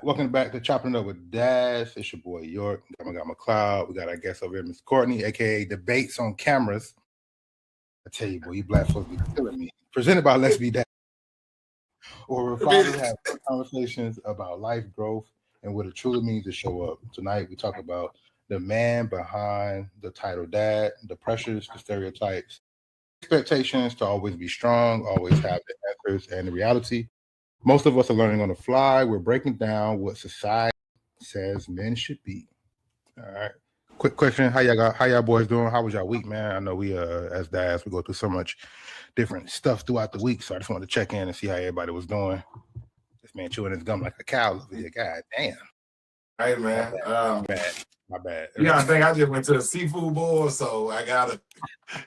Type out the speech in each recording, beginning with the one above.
Welcome back to Chopping It Up with Dash. It's your boy York. I got McLeod. We got our guest over here, Miss Courtney, aka Debates on Cameras. I tell you, boy, you black folks be killing me. Presented by Let's Be Dash, where we're finally having conversations about life growth and what it truly means to show up. Tonight, we talk about the man behind the title Dad, the pressures, the stereotypes, expectations to always be strong, always have the answers, and the reality. Most of us are learning on the fly. We're breaking down what society says men should be. All right. Quick question: How y'all boys doing? How was y'all week, man? I know we as dads we go through so much different stuff throughout the week, so I just wanted to check in and see how everybody was doing. This man chewing his gum like a cow over here. God damn. Hey man, My bad. You gotta think I just went to a seafood boil, so I gotta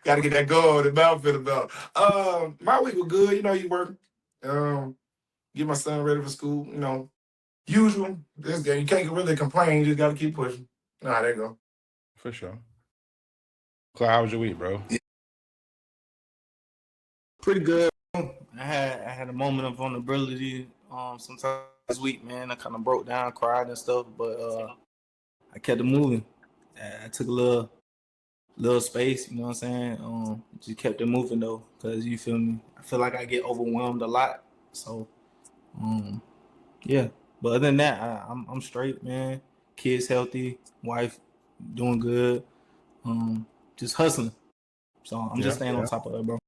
get that go on the mouth feeling better. My week was good. You working. Get my son ready for school. Usual. This game, you can't really complain. You just gotta keep pushing. There you go. For sure. Clyde, how was your week, bro? Pretty good. I had a moment of vulnerability sometime this week, man. I kind of broke down, cried and stuff, but I kept it moving. I took a little space, you know what I'm saying? Just kept it moving though, because you feel me? I feel like I get overwhelmed a lot. So yeah. But other than that, I'm straight, man. Kids healthy, wife doing good. Just hustling. So I'm just staying on top of it, bro.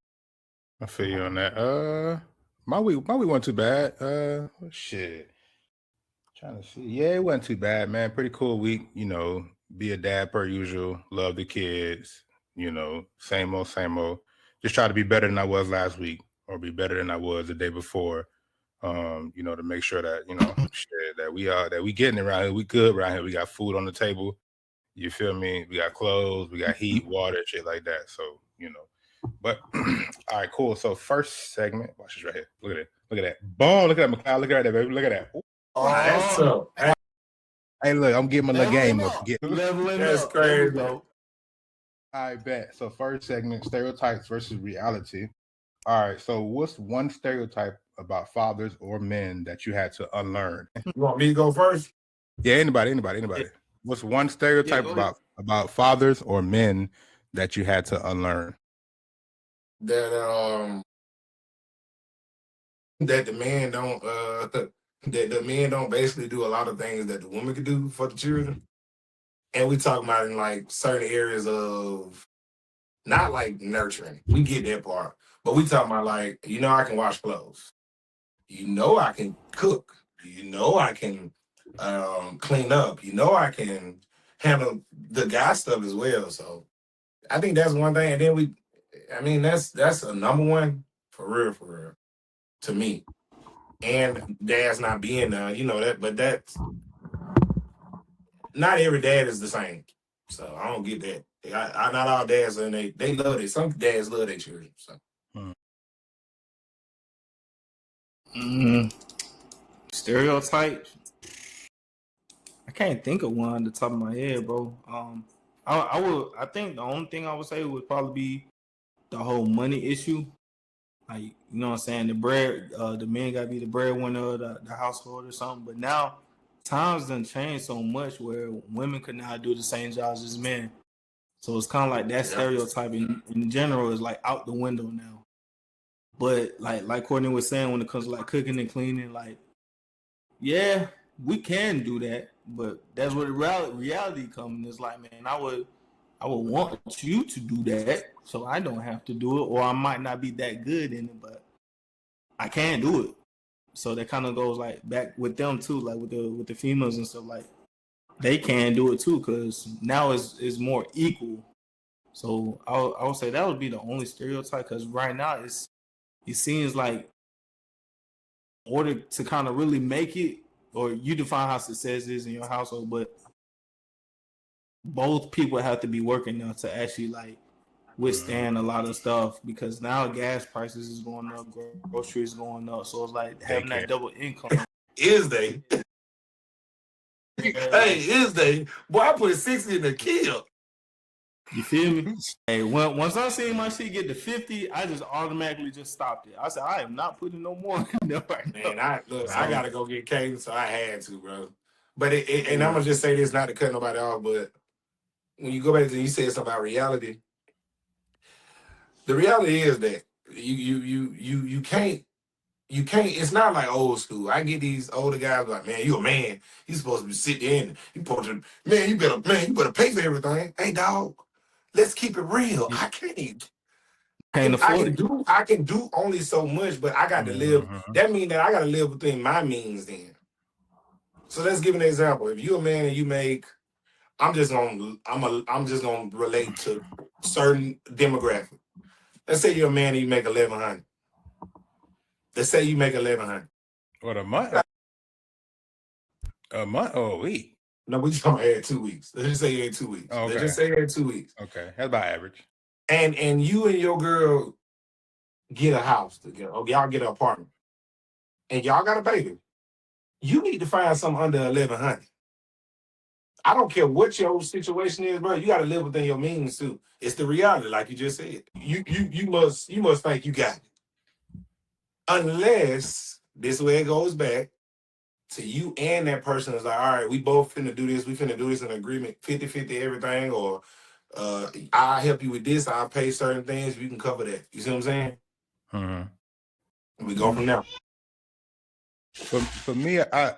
I feel you on that. My week wasn't too bad. Shit. Trying to see. Yeah, it wasn't too bad, man. Pretty cool week. Be a dad per usual. Love the kids. Same old, same old. Just try to be better than I was last week, or be better than I was the day before. To make sure that shit, that we getting around here. We good around here. We got food on the table. You feel me? We got clothes. We got heat, water, shit like that. So But all right, cool. So first segment. Watch this right here. Look at it. Look at that. Boom. Look at that, McLeod. Look at that, baby. Look at that. Ooh. That's up. Hey, look, I'm getting my little game up. That's crazy. I bet. So first segment, stereotypes versus reality. All right. So what's one stereotype about fathers or men that you had to unlearn? You want me to go first? Yeah, anybody. What's one stereotype about fathers or men that you had to unlearn? That the men don't that the men don't basically do a lot of things that the woman could do for the children. And we talk about in like certain areas of not like nurturing. We get that part. But we talking about like, I can wash clothes. I can cook. I can clean up. I can handle the guy stuff as well. So I think that's one thing. And then that's a number one for real, to me. And dad's not being that, but that's not every dad is the same. So I don't get that. I not all dads and they love it. Some dads love their children. So Stereotypes. I can't think of one on the top of my head, bro. I think the only thing I would say would probably be the whole money issue. Like, you know what I'm saying? The man gotta be the breadwinner of the household or something. But now times done changed so much where women could now do the same jobs as men. So it's kind of like that stereotype in general is like out the window now. But like Courtney was saying, when it comes to like cooking and cleaning, like, yeah, we can do that, but that's where the reality comes. It's like, man, I would want you to do that, so I don't have to do it, or I might not be that good in it, but I can do it. So that kind of goes like back with them too, like with the females and stuff. Like they can do it too, because now it's more equal. So I would say that would be the only stereotype, because right now it seems like in order to kind of really make it, or you define how success is in your household, but both people have to be working now to actually like withstand a lot of stuff, because now gas prices is going up, groceries going up, so it's like having that double income. Is they? Hey, is they? Boy, I put 60 in the kill. You feel me? Hey, once I seen my shit get to 50, I just automatically just stopped it. I said, I am not putting no more in there right now. Man, I gotta go get cadence, so I had to, bro. But and I'm gonna just say this, not to cut nobody off, but when you go back to you said something about reality, the reality is that you can't. It's not like old school. I get these older guys like, man, you a man. You supposed to be sitting in. You supposed to, man, you better pay for everything. Hey, dog, let's keep it real. I can't. I can do only so much, but I got to live. That means that I got to live within my means then. So let's give an example. If you're a man and you make, I'm just gonna relate to certain demographic. Let's say you're a man and you make 1,100. Let's say you make 1,100. What, a month? A month or a week? No, we just gonna add 2 weeks. Let's just say you had 2 weeks. Okay. Let's just say you had 2 weeks. Okay, that's about average. And you and your girl get a house together, or y'all get an apartment, and y'all got a baby. You need to find something under 1,100. I don't care what your situation is, bro. You got to live within your means too. It's the reality, like you just said. You must think you got it. Unless this way it goes back to you and that person is like, all right, we both finna do this. We finna do this in agreement, 50-50 everything, or I'll help you with this. I'll pay certain things. You can cover that. You see what I'm saying? Mm-hmm. We go from there. For me, I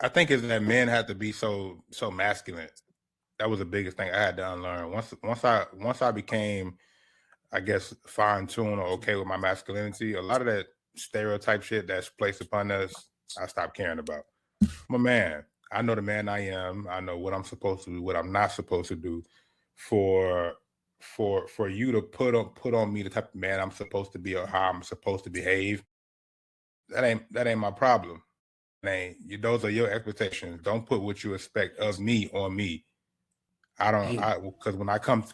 think is that men have to be so masculine. That was the biggest thing I had to unlearn. Once I became, I guess, fine-tuned or okay with my masculinity, a lot of that stereotype shit that's placed upon us, I stopped caring about. I'm a man. I know the man I am. I know what I'm supposed to do, what I'm not supposed to do. For you to put on me the type of man I'm supposed to be or how I'm supposed to behave, that ain't my problem. Those are your expectations. Don't put what you expect of me on me. Because when I come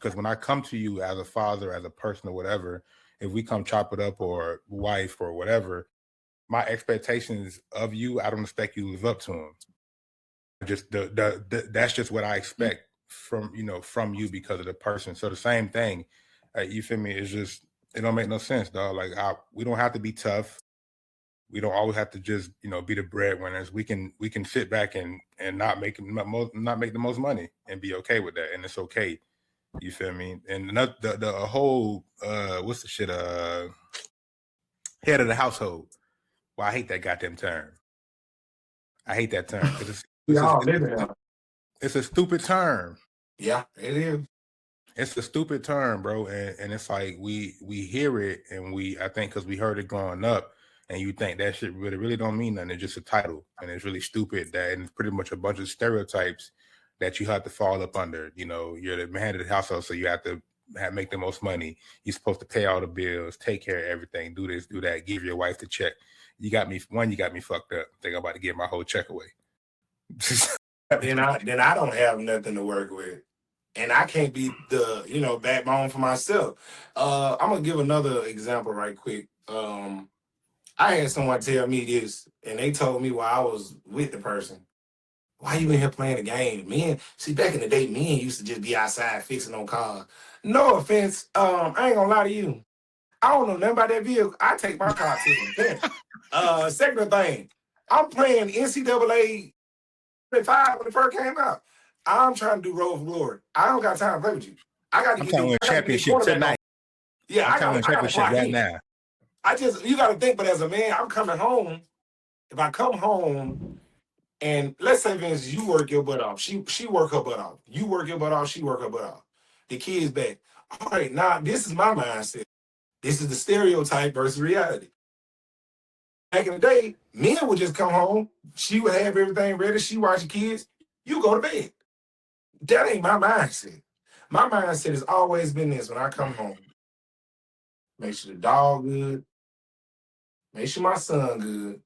to you as a father, as a person or whatever, if we come chop it up or wife or whatever, my expectations of you, I don't expect you to live up to them. Just that's just what I expect from you because of the person. So the same thing, you feel me? It's just, it don't make no sense, dog. Like we don't have to be tough. We don't always have to just be the breadwinners. We can sit back and not make the most money and be okay with that, and it's okay. You feel me? And the whole what's the shit? Head of the household. Well, I hate that goddamn term. I hate that term because it's a stupid term. Yeah, it is. It's a stupid term, bro, and it's like we hear it and I think because we heard it growing up. And you think that shit really don't mean nothing. It's just a title, and it's really stupid. And it's pretty much a bunch of stereotypes that you have to fall up under. You're the man of the household, so you have to make the most money. You're supposed to pay all the bills, take care of everything, do this, do that, give your wife the check. You got me fucked up. I think I'm about to give my whole check away. then I don't have nothing to work with, and I can't be the backbone for myself. I'm gonna give another example right quick. I had someone tell me this, and they told me while I was with the person, why you in here playing the game? Men, see, back in the day, men used to just be outside fixing on cars. No offense, I ain't gonna lie to you. I don't know nothing about that vehicle. I take my car to the fence. Second thing, I'm playing NCAA 5 when it first came out. I'm trying to do Road for Glory. I don't got time to play with you. I got to get a championship tonight. Yeah, I'm trying to win a championship right now. You got to think, but as a man, I'm coming home. If I come home and let's say, Vince, you work your butt off. She work her butt off. You work your butt off. She work her butt off. The kid's back. All right, now this is my mindset. This is the stereotype versus reality. Back in the day, men would just come home. She would have everything ready. She watch the kids. You go to bed. That ain't my mindset. My mindset has always been this: when I come home, make sure the dog good. Make sure my son good.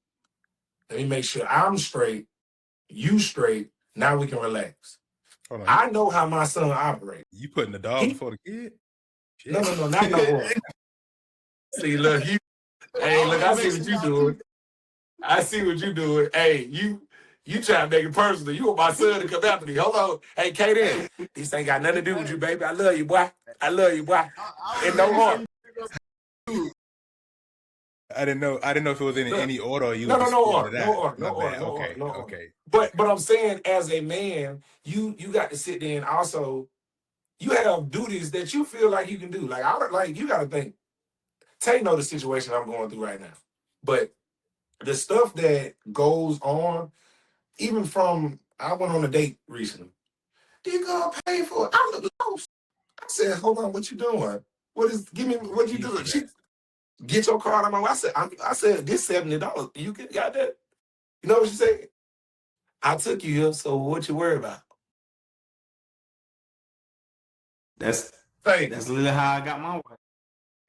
Let me make sure I'm straight, you straight. Now we can relax. I know how my son operates. You putting the dog before the kid? Shit. No, not no more. See, look, hey, look, I see what you doing. I see what you doing. Hey, You trying to make it personal. You want my son to come after me. Hold on. Hey, Kaden, this ain't got nothing to do with you, baby. I love you, boy. I love you, boy. And no harm. I didn't know if it was in any order or you No, was just no spitting order. it No out. order. No My order. bad. No Okay. order. No order. Okay. But I'm saying, as a man, you got to sit there and also you have duties that you feel like you can do. Like you got to think. Tay know the situation I'm going through right now, but the stuff that goes on, even from I went on a date recently. You gonna pay for it? I look lost. I said, "Hold on, what you doing? Give me what you doing?" She get your card on my way. I said, this $70. You got that? You know what she said? I took you here, so what you worry about? That's Hey, literally how I got my wife.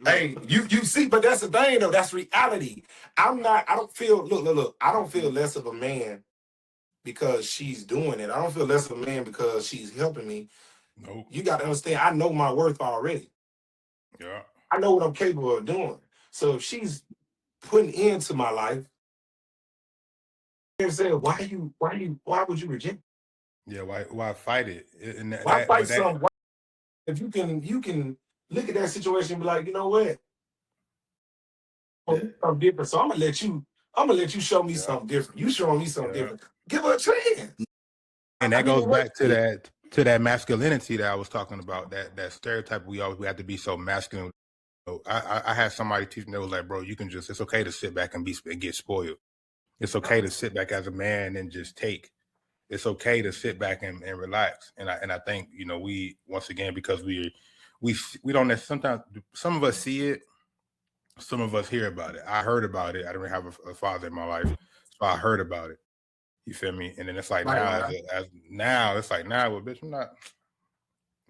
hey, you see, but that's the thing though. That's reality. I don't feel. Look. I don't feel less of a man because she's doing it. I don't feel less of a man because she's helping me. Nope. You got to understand. I know my worth already. Yeah. I know what I'm capable of doing. So if she's putting into my life, and said, why would you reject? Yeah. Why fight it? And Why fight something? If you can look at that situation and be like, you know what? I'm different. So I'm gonna let you show me something different. You showing me something different. Give her a chance. And that goes back to that masculinity that I was talking about. That stereotype we have to be so masculine. So I had somebody teach me that was like, bro, it's okay to sit back and get spoiled. It's okay to sit back as a man and just take. It's okay to sit back and relax. And I think, we, once again, because we don't sometimes, some of us see it, some of us hear about it. I heard about it. I didn't have a father in my life, so I heard about it. You feel me? And then it's like now, well, bitch, I'm not.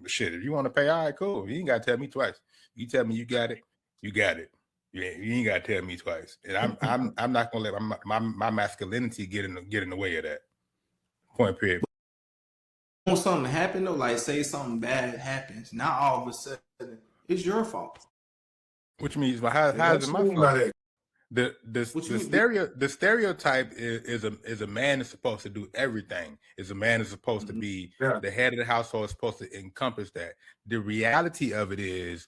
But shit, if you want to pay, all right, cool. You ain't gotta tell me twice. You tell me you got it, you got it. Yeah, you ain't gotta tell me twice. And I'm not gonna let my masculinity get in the way of that. Point period. When something happen though, like say something bad happens, now all of a sudden it's your fault. Which means, how is it my fault? The stereotype is a man is supposed to do everything. Is a man is supposed to be the head of the household, is supposed to encompass that. The reality of it is,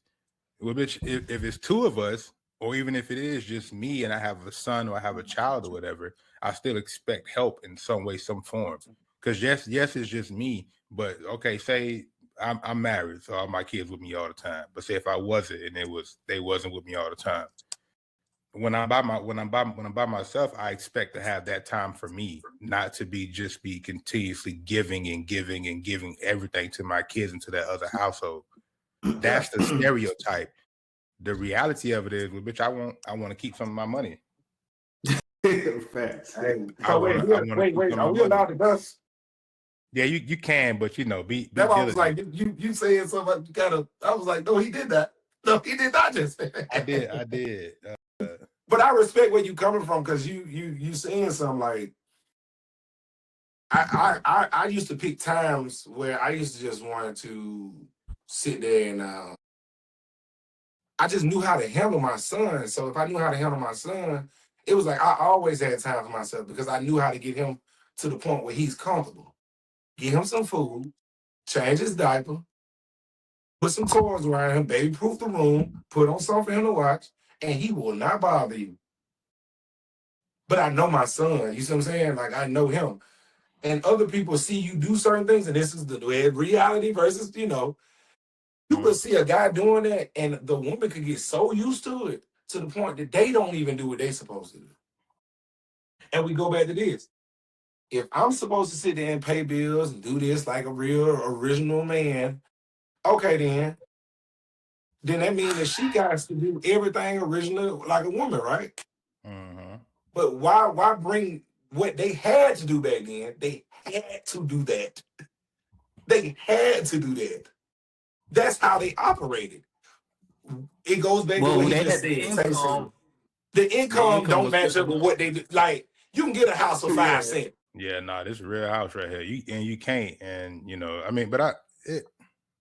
well, bitch, if it's two of us, or even if it is just me and I have a son or I have a child or whatever, I still expect help in some way, some form. Because yes, it's just me. But okay, say I'm married, so all my kids with me all the time. But say if I wasn't and they wasn't with me all the time. When I'm by myself, I expect to have that time for me, not to be continuously giving and giving and giving everything to my kids and to that other household. That's the stereotype. The reality of it is, well, bitch, I want to keep some of my money. Facts. Hey, wait. Are we allowed to cuss? Yeah, you can, but be that diligent. I was like, you saying something, you gotta. I was like, no, he did that. No, he did not just. I did. But I respect where you coming from, because you saying something like, I used to pick times where I used to just want to sit there and I just knew how to handle my son. So if I knew how to handle my son, it was like I always had time for myself because I knew how to get him to the point where he's comfortable. Get him some food, change his diaper, put some toys around him, baby proof the room, put on something for him to watch, and he will not bother you. But I know my son, you see what I'm saying? Like, I know him. And other people see you do certain things, and this is the reality versus, you could see a guy doing that, and the woman could get so used to it to the point that they don't even do what they're supposed to do. And we go back to this. If I'm supposed to sit there and pay bills and do this like a real original man, okay, then that means that she got to do everything original like a woman, right? Mm-hmm. But why bring what they had to do back then? They had to do that. They had to do that. That's how they operated. It goes back to what he just said. The income don't match up with what they do. Like, you can get a house for 5 cents. Yeah, this is a real house right here. You can't, and I mean, but I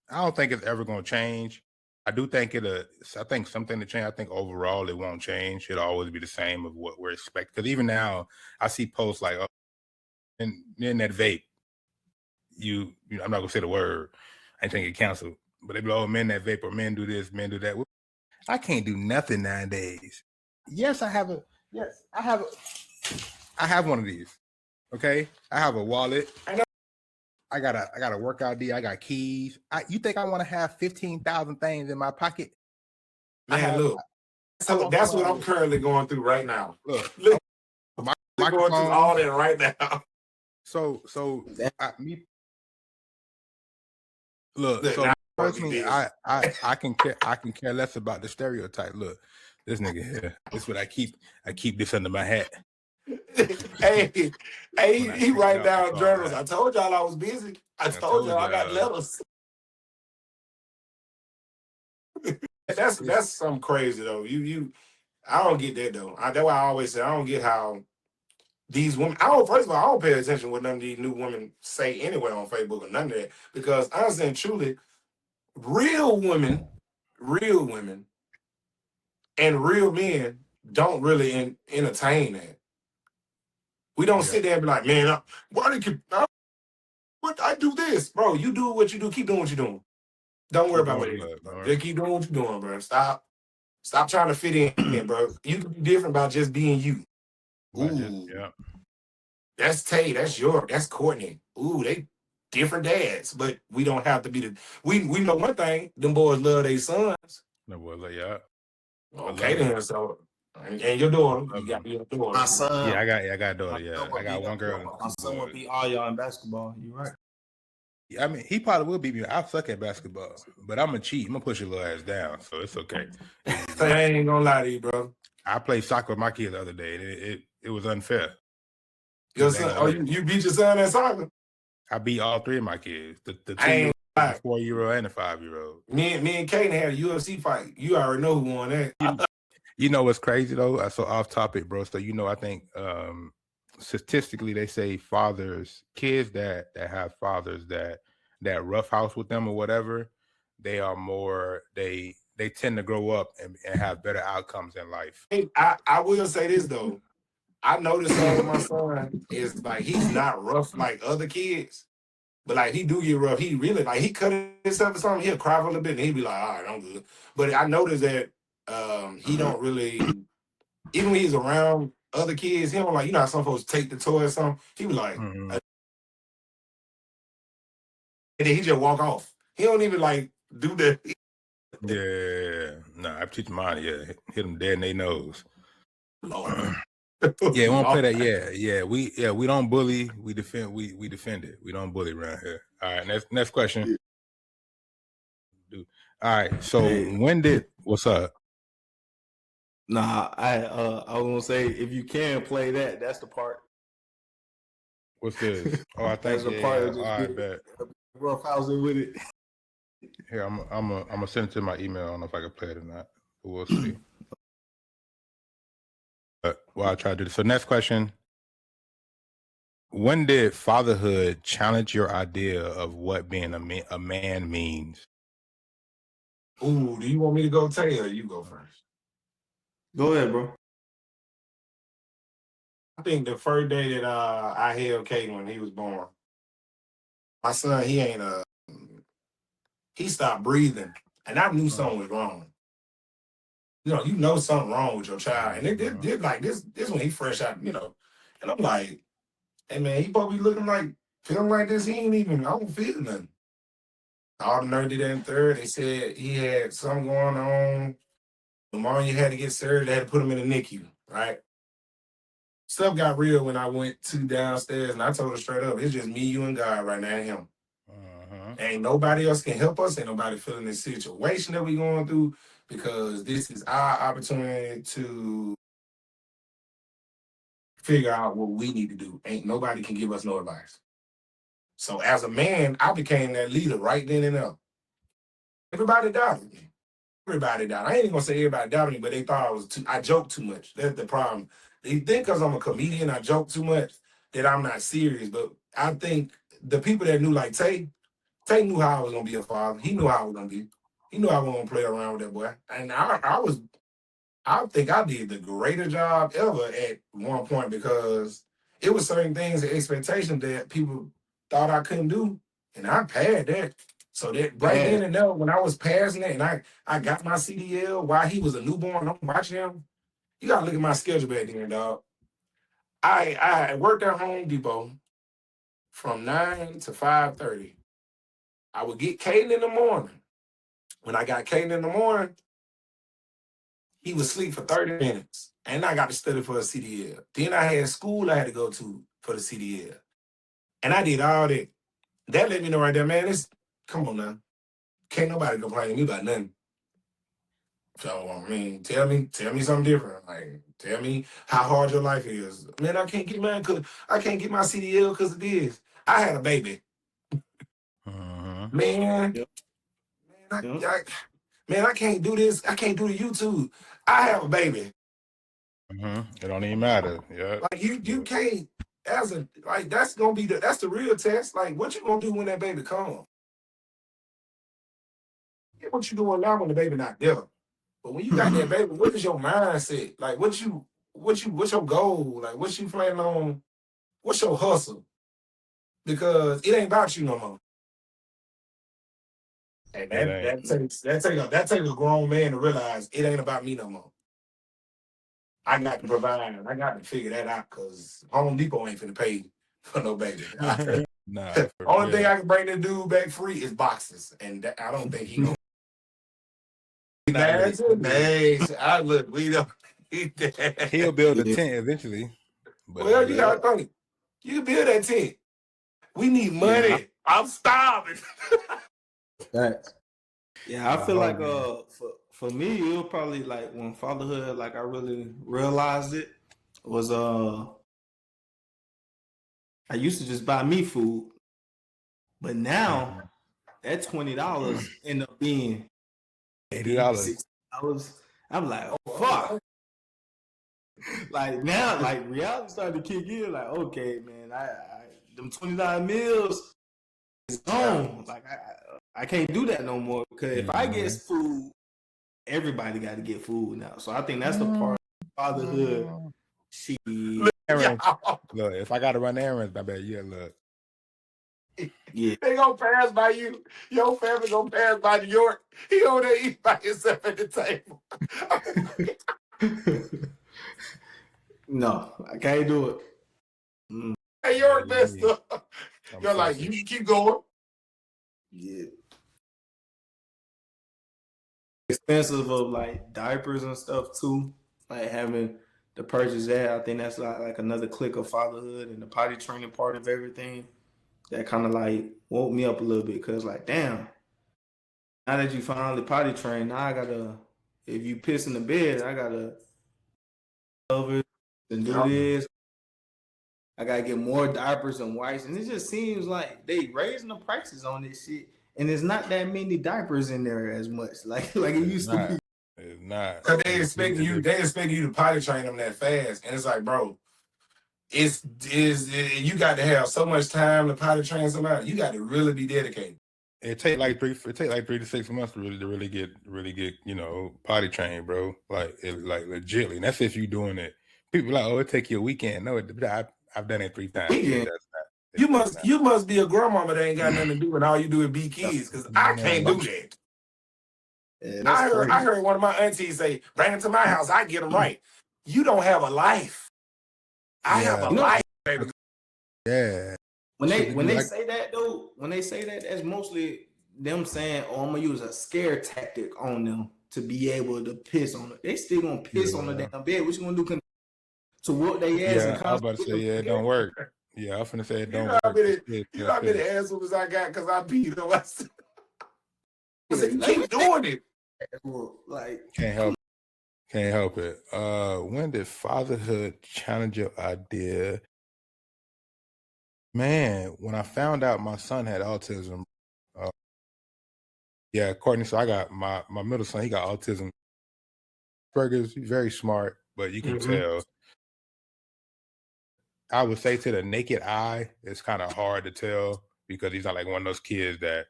don't think it's ever gonna change. I do think I think something to change. I think overall it won't change. It'll always be the same of what we're expecting. Because even now, I see posts like, in that vape, you know, I'm not gonna say the word. I ain't think it canceled, but they be like, oh, men that vape or men do this, men do that. I can't do nothing nowadays. Yes, I have one of these. Okay, I have a wallet. I got a work ID. I got keys. You think I want to have 15,000 things in my pocket? Man, look. So that's what I'm currently going through right now. Look, I'm going through all that right now. So personally, I can care less about the stereotype. Look, this nigga here. This is what I keep this under my hat. hey, he write down journals. I told y'all I was busy. I told y'all I got letters. That's something crazy though. I don't get that though. That's why I always say I don't get how these women. First of all, I don't pay attention to what none of these new women say anyway on Facebook or none of that, because honestly and truly, real women, and real men don't really entertain that. We don't sit there and be like, man, I do this, bro. You do what you do. Keep doing what you're doing. Don't worry about what you're doing. Just keep doing what you're doing, bro. Stop trying to fit in, bro. You can be different by just being you. Ooh. Yeah. That's Tay. That's Courtney. Ooh, they different dads, but we don't have to be we know one thing, them boys love their sons. No boy, yeah. Okay then, so and your daughter, you got your daughter. My son. Yeah, I got a daughter, yeah. I got one girl. My son will beat all y'all in basketball. You right. I mean, he probably will beat me. I suck at basketball, but I'm gonna cheat. I'm gonna push your little ass down, so it's okay. So I ain't gonna lie to you, bro. I played soccer with my kids the other day. It was unfair. Your son, you beat your son at soccer? I beat all three of my kids. The 2-year-old, the 4-year-old, and the 5-year-old. Me and Kaden had a UFC fight. You already know who won that. You know what's crazy though? So off topic, bro. So I think statistically they say kids that have fathers that roughhouse with them or whatever, they are more they tend to grow up and have better outcomes in life. I will say this though. I noticed with my son is like he's not rough like other kids, but like he do get rough. He really like he cut himself or something, he'll cry for a little bit and he'll be like, all right, I'm good. But I noticed that he don't really, even when he's around other kids, he don't like, how some folks take the toy or something. He be like, and then he just walk off. He don't even like do that. Yeah, no, I teach mine. Yeah, hit them dead in their nose. Lord. Yeah, we won't play that. Yeah. We don't bully. We defend. We defend it. We don't bully around here. All right. Next question. All right. So what's up? Nah, I was gonna say if you can play that, that's the part. What's this? Oh, I think the part. All right, bet. Roughhousing with it. Here, I'm gonna send it to my email. I don't know if I can play it or not, but we'll see. I'll try to do this. So next question. When did fatherhood challenge your idea of what being a man means? Ooh, do you want me to go, Tay, or you go first? Go ahead, bro. I think the first day that I held Caden when he was born, my son, he stopped breathing, and I knew something was wrong. You know something wrong with your child, and it like this when he fresh out, and I'm like, hey man, he probably feeling like this. He ain't even, I don't feel nothing. All the nurse did that in third. They said he had something going on. Pneumonia had to get surgery. They had to put him in the NICU, right? Stuff got real when I went to downstairs, and I told her straight up, it's just me, you, and God right now, and him. Ain't nobody else can help us. Ain't nobody feeling this situation that we going through, because this is our opportunity to figure out what we need to do. Ain't nobody can give us no advice. So as a man, I became that leader right then and there. Everybody doubted me. Everybody doubted. I ain't even gonna say everybody doubted me, but they thought I joked too much. That's the problem. They think because I'm a comedian, I joke too much, that I'm not serious. But I think the people that knew, like Tay knew how I was gonna be a father. He knew how I was gonna be. He knew I was gonna play around with that boy. And I think I did the greater job ever at one point, because it was certain things, the expectations that people thought I couldn't do, and I passed that. So that right then and there, when I was passing it, and I got my CDL while he was a newborn, I'm watching him. You gotta look at my schedule back then, dog. I worked at Home Depot from 9 to 5:30. I would get Caden in the morning. When I got Caden in the morning, he would sleep for 30 minutes. And I got to study for a CDL. Then I had school I had to go to for the CDL. And I did all that. That let me know right there, man, come on now. Can't nobody complain to me about nothing. So, I mean, tell me something different. Like, tell me how hard your life is. Man, I can't get mine because I can't get my CDL because of this. I had a baby. Man, Yep. man, I can't do this. I can't do the YouTube. I have a baby. It don't even matter. Yeah. Like you can't that's gonna be that's the real test. Like, what you gonna do when that baby comes? Get what you doing now when the baby not there. But when you got that baby, what is your mindset? Like, what's your goal? Like, what you planning on? What's your hustle? Because it ain't about you no more. And that takes a grown man to realize it ain't about me no more. I got to provide. I got to figure that out because Home Depot ain't finna pay for no baby. Nah. Only thing I can bring the dude back free is boxes, and I don't think he gonna. I look. We don't. He'll build a tent eventually. But well, you gotta think. You can build that tent. We need money. Yeah. I'm starving. Thanks. Yeah, I feel like for me, it was probably like when fatherhood, like I really realized it was I used to just buy me food, but now that $20 end up being $80. I'm like, oh, fuck. Like now, like reality started to kick in. Like, okay, man, I them $20 meals is gone. Like I can't do that no more because if I get food, everybody got to get food now. So I think that's the part of fatherhood. Look, if I got to run errands, I bet look. Yeah. They gonna pass by you. Your family gonna pass by New York. He over there eat by himself at the table. No, I can't do it. Hey, York messed up. You're like, you can keep going. Yeah. Expensive of like diapers and stuff too. Like having to purchase that. I think that's like another click of fatherhood and the potty training part of everything. That kind of like woke me up a little bit because like, damn, now that you finally potty trained, now I gotta, if you piss in the bed, I gotta cover it and do this. I gotta get more diapers and wipes, and it just seems like they raising the prices on this shit, and there's not that many diapers in there as much, like it used to be. It's not. Because they expect you to potty train them that fast, and it's like, bro, is you got to have so much time to potty train somebody. You got to really be dedicated. It take like 3 to 6 months to really get potty trained, bro. Like legitly. And that's if you doing it. People like, oh, it take you a weekend. No, I've done it 3 times. Yeah. You must be a grandmama that ain't got nothing to do and all you do is be kids, because I can't do that. Yeah, I heard one of my aunties say, bring them to my house, I get them right. You don't have a life. I have a life, baby. Yeah. When they say that though, that's mostly them saying, oh, I'm gonna use a scare tactic on them to be able to piss on it. They still gonna piss on the damn bed. What you gonna do to whoop their ass? Yeah, I was about to say, it don't work. Yeah, I was finna say it don't work. You know how many assholes I got because I peed on myself. I said, you keep doing it. Like can't help it. When did fatherhood challenge your idea? Man, when I found out my son had autism, Courtney. So I got my middle son. He got autism. He's very smart, but you can tell. I would say to the naked eye, it's kind of hard to tell because he's not like one of those kids that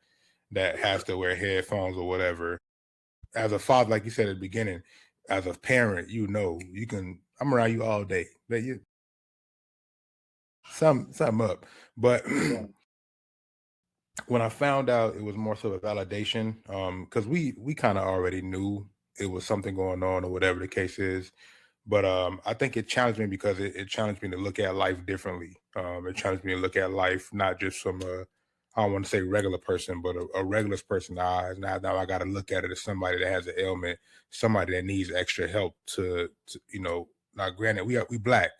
has to wear headphones or whatever. As a father, like you said at the beginning, as a parent, I'm around you all day. something up. But when I found out it was more so a validation, because we kind of already knew it was something going on or whatever the case is. But I think it challenged me because it challenged me to look at life differently. It challenged me to look at life not just from I don't want to say regular person, but a regular person's eyes. Now I got to look at it as somebody that has an ailment, somebody that needs extra help to Now, granted, we Black,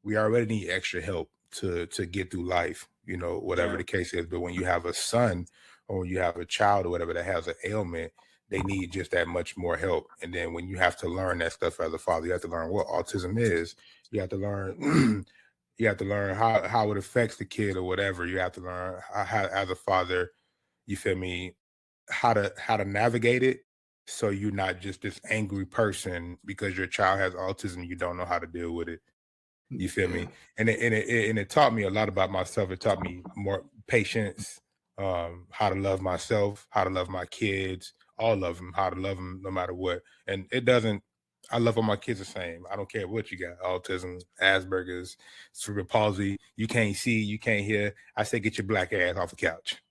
we already need extra help to get through life, whatever the case is. But when you have a son or when you have a child or whatever that has an ailment, they need just that much more help. And then when you have to learn that stuff as a father, you have to learn what autism is. You have to learn you have to learn how it affects the kid or whatever. You have to learn how as a father, you feel me, how to navigate it, so you're not just this angry person because your child has autism, you don't know how to deal with it. You feel me? And it taught me a lot about myself. It taught me more patience, how to love myself, how to love my kids, all of them, how to love them no matter what. And I love all my kids the same. I don't care what you got: autism, Asperger's, cerebral palsy. You can't see, you can't hear. I say, get your Black ass off the couch.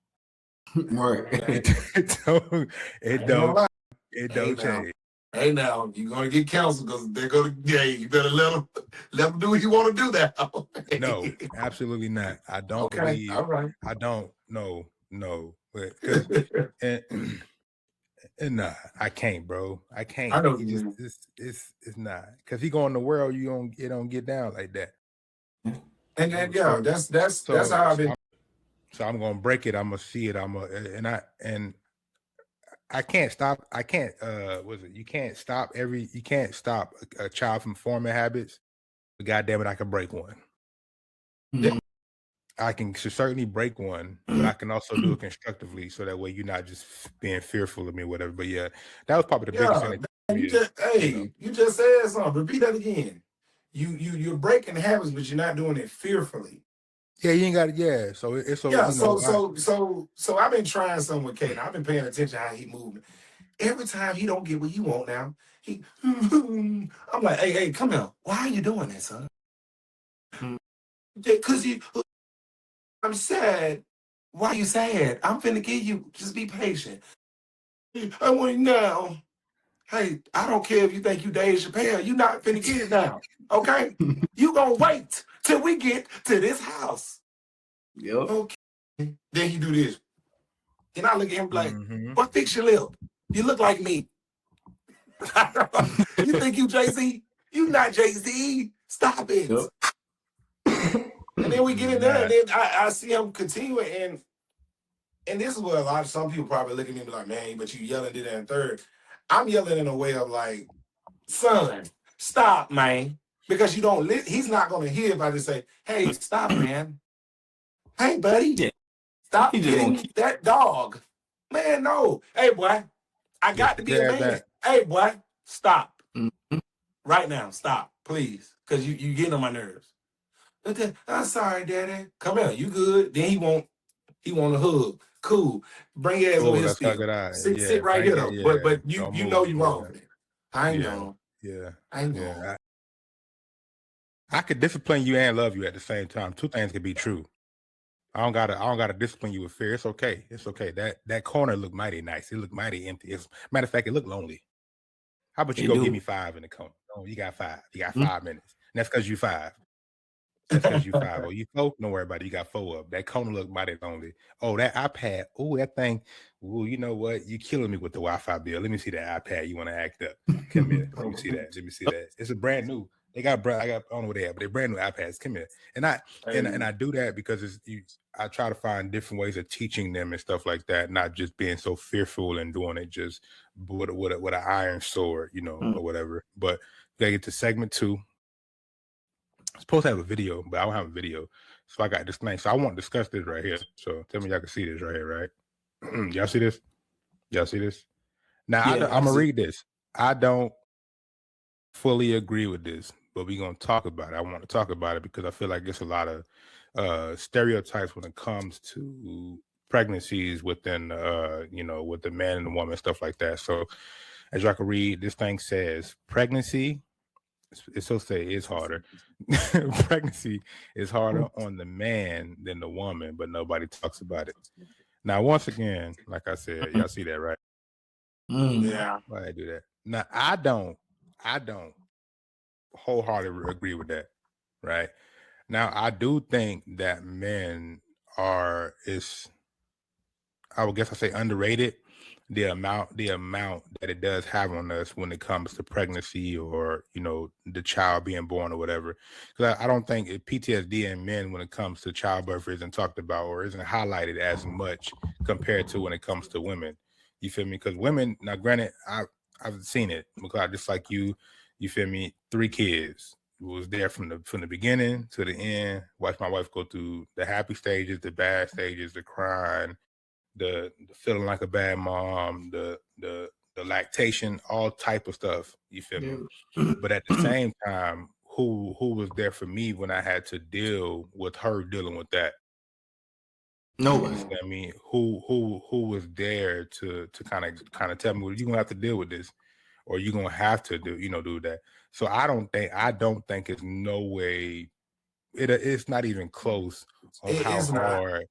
Right. It don't change. Hey, now you're gonna get counseled because they're gonna. Yeah, you better let them do what you want to do now. No, absolutely not. I don't believe. All right. I don't. No. Because and nah, I can't, bro. I can't. I know He you just it's not, because he go in the world. It don't get down like that. And that's how I've been. So I'm gonna break it. I'm gonna see it. I can't stop. I can't. You can't stop a child from forming habits. But goddamn it, I can break one. Yeah. I can certainly break one, but I can also do it constructively, so that way you're not just being fearful of me or whatever. But yeah, that was probably the biggest thing. You just said something. Repeat that again. You're breaking habits, but you're not doing it fearfully. Yeah, you ain't got it. Yeah, so it's so I've been trying something with Kate. I've been paying attention how he moving. Every time he don't get what you want now, I'm like, hey, come here. Why are you doing that, son? Because I'm sad. Why are you sad? I'm finna give you. Just be patient. I want it now. Hey, I don't care if you think you Dave Chappelle. You not finna get it now. Okay? You gonna wait till we get to this house. Yep. Okay. Then he do this. Then I look at him like, what, fix your lip? You look like me. You think you Jay-Z? You not Jay-Z. Stop it. Yep. And then we get in there, and then I see him continuing, and this is what some people probably look at me and be like, man, but you yelling to that and third. I'm yelling in a way of like, son, stop, man. Because you don't he's not gonna hear if I just say, hey, stop, man. Hey, buddy, stop hitting that dog. Man, no. Hey, boy, I got to be a man. Hey, boy, stop. Right now, stop, please. Because you getting on my nerves. I'm sorry, Daddy. Come here, you good. Then he want a hug. Cool. Bring your ass over here. Sit right here though. But you know you're wrong for that. I know. Yeah. I know. I could discipline you and love you at the same time. Two things could be true. I don't gotta discipline you with fear. It's okay. It's okay. That corner looked mighty nice. It looked mighty empty. Matter of fact, it looked lonely. How about you go give me 5 in the corner? Oh, you got 5. You got 5 minutes. And that's because you 5. That's because you 5. Oh, you 4? Don't worry about it. You got 4 up. That corner looked mighty lonely. Oh, that iPad. Oh, that thing. Oh, you know what? You killing me with the Wi-Fi bill. Let me see that iPad. You want to act up? Come here. Let me see that. Let me see that. It's a brand new. I don't know what they have, but they're brand new iPads. Come here. And I do that because I try to find different ways of teaching them and stuff like that, not just being so fearful and doing it just with an iron sword, or whatever. But they get to segment 2. I'm supposed to have a video, but I don't have a video. So I got this thing. So I want to discuss this right here. So tell me y'all can see this right here, right? Y'all see this? Y'all see this? Now, I'm going to read this. I don't fully agree with this, but we're going to talk about it. I want to talk about it because I feel like there's a lot of stereotypes when it comes to pregnancies within, with the man and the woman, stuff like that. So as y'all can read, this thing says pregnancy it's so say it's harder. Pregnancy is harder on the man than the woman, but nobody talks about it. Now, once again, like I said, y'all see that, right? Yeah. Why I do that? Now, I don't wholeheartedly agree with that, right? Now, I do think that men I would guess I say underrated the amount that it does have on us when it comes to pregnancy or the child being born or whatever. Because I don't think PTSD in men when it comes to childbirth isn't talked about or isn't highlighted as much compared to when it comes to women. You feel me? Because women, now granted, I've seen it because just like you feel me. 3 kids. Was there from the beginning to the end. Watched my wife go through the happy stages, the bad stages, the crying, the feeling like a bad mom, the lactation, all type of stuff. You feel me? But at the same time, who was there for me when I had to deal with her dealing with that? Nobody. You know what I mean? Who was there to kind of tell me, well, you're gonna have to deal with this, or you're gonna have to do that. So I don't think it's no way it's not even close on how hard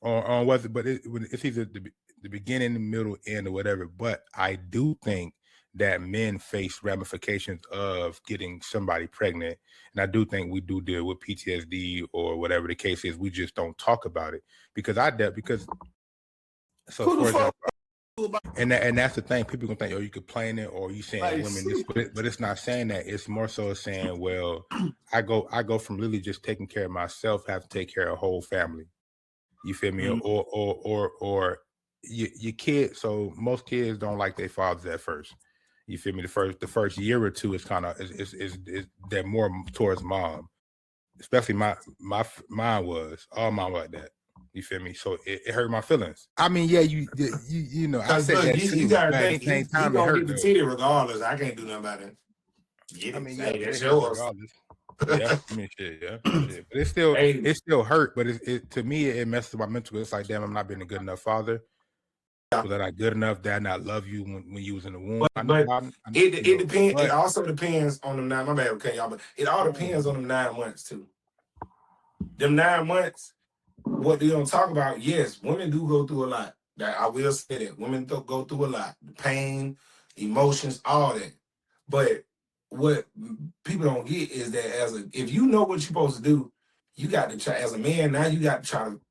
on what, but it's either the beginning, the middle, end, or whatever. But I do think that men face ramifications of getting somebody pregnant, and I do think we do deal with PTSD or whatever the case is. We just don't talk about it because so for example, and that's the thing. People gonna think, oh, you complaining or you saying women this, but it's not saying that. It's more so saying, well, I go from literally just taking care of myself, have to take care of a whole family. You feel me? Or your kids. So most kids don't like their fathers at first. You feel me? The first year or two is kind of is they're more towards mom. Especially mine was all mom like that. You feel me? So it hurt my feelings. I mean, yeah, you know, I said that too. You gotta but think at the same he time, it gonna hurt get the though. titty regardless. I can't do nothing about it. Get it. I mean, hey, yeah, that's it hurt yours. regardless. Yeah, I mean, shit, yeah, shit. But it still hurt. But it to me, it messes with my mental. It's like, damn, I'm not being a good enough father. Was I not good enough? Did I not love you when you was in the womb? It depends. It also depends on them 9. My bad, okay, y'all. But it all depends on them 9 months too. Them 9 months, what they don't talk about? Yes, women do go through a lot. That I will say that women go through a lot. The pain, emotions, all that. But what people don't get is that if you know what you're supposed to do, you got to try as a man. Now you got to try to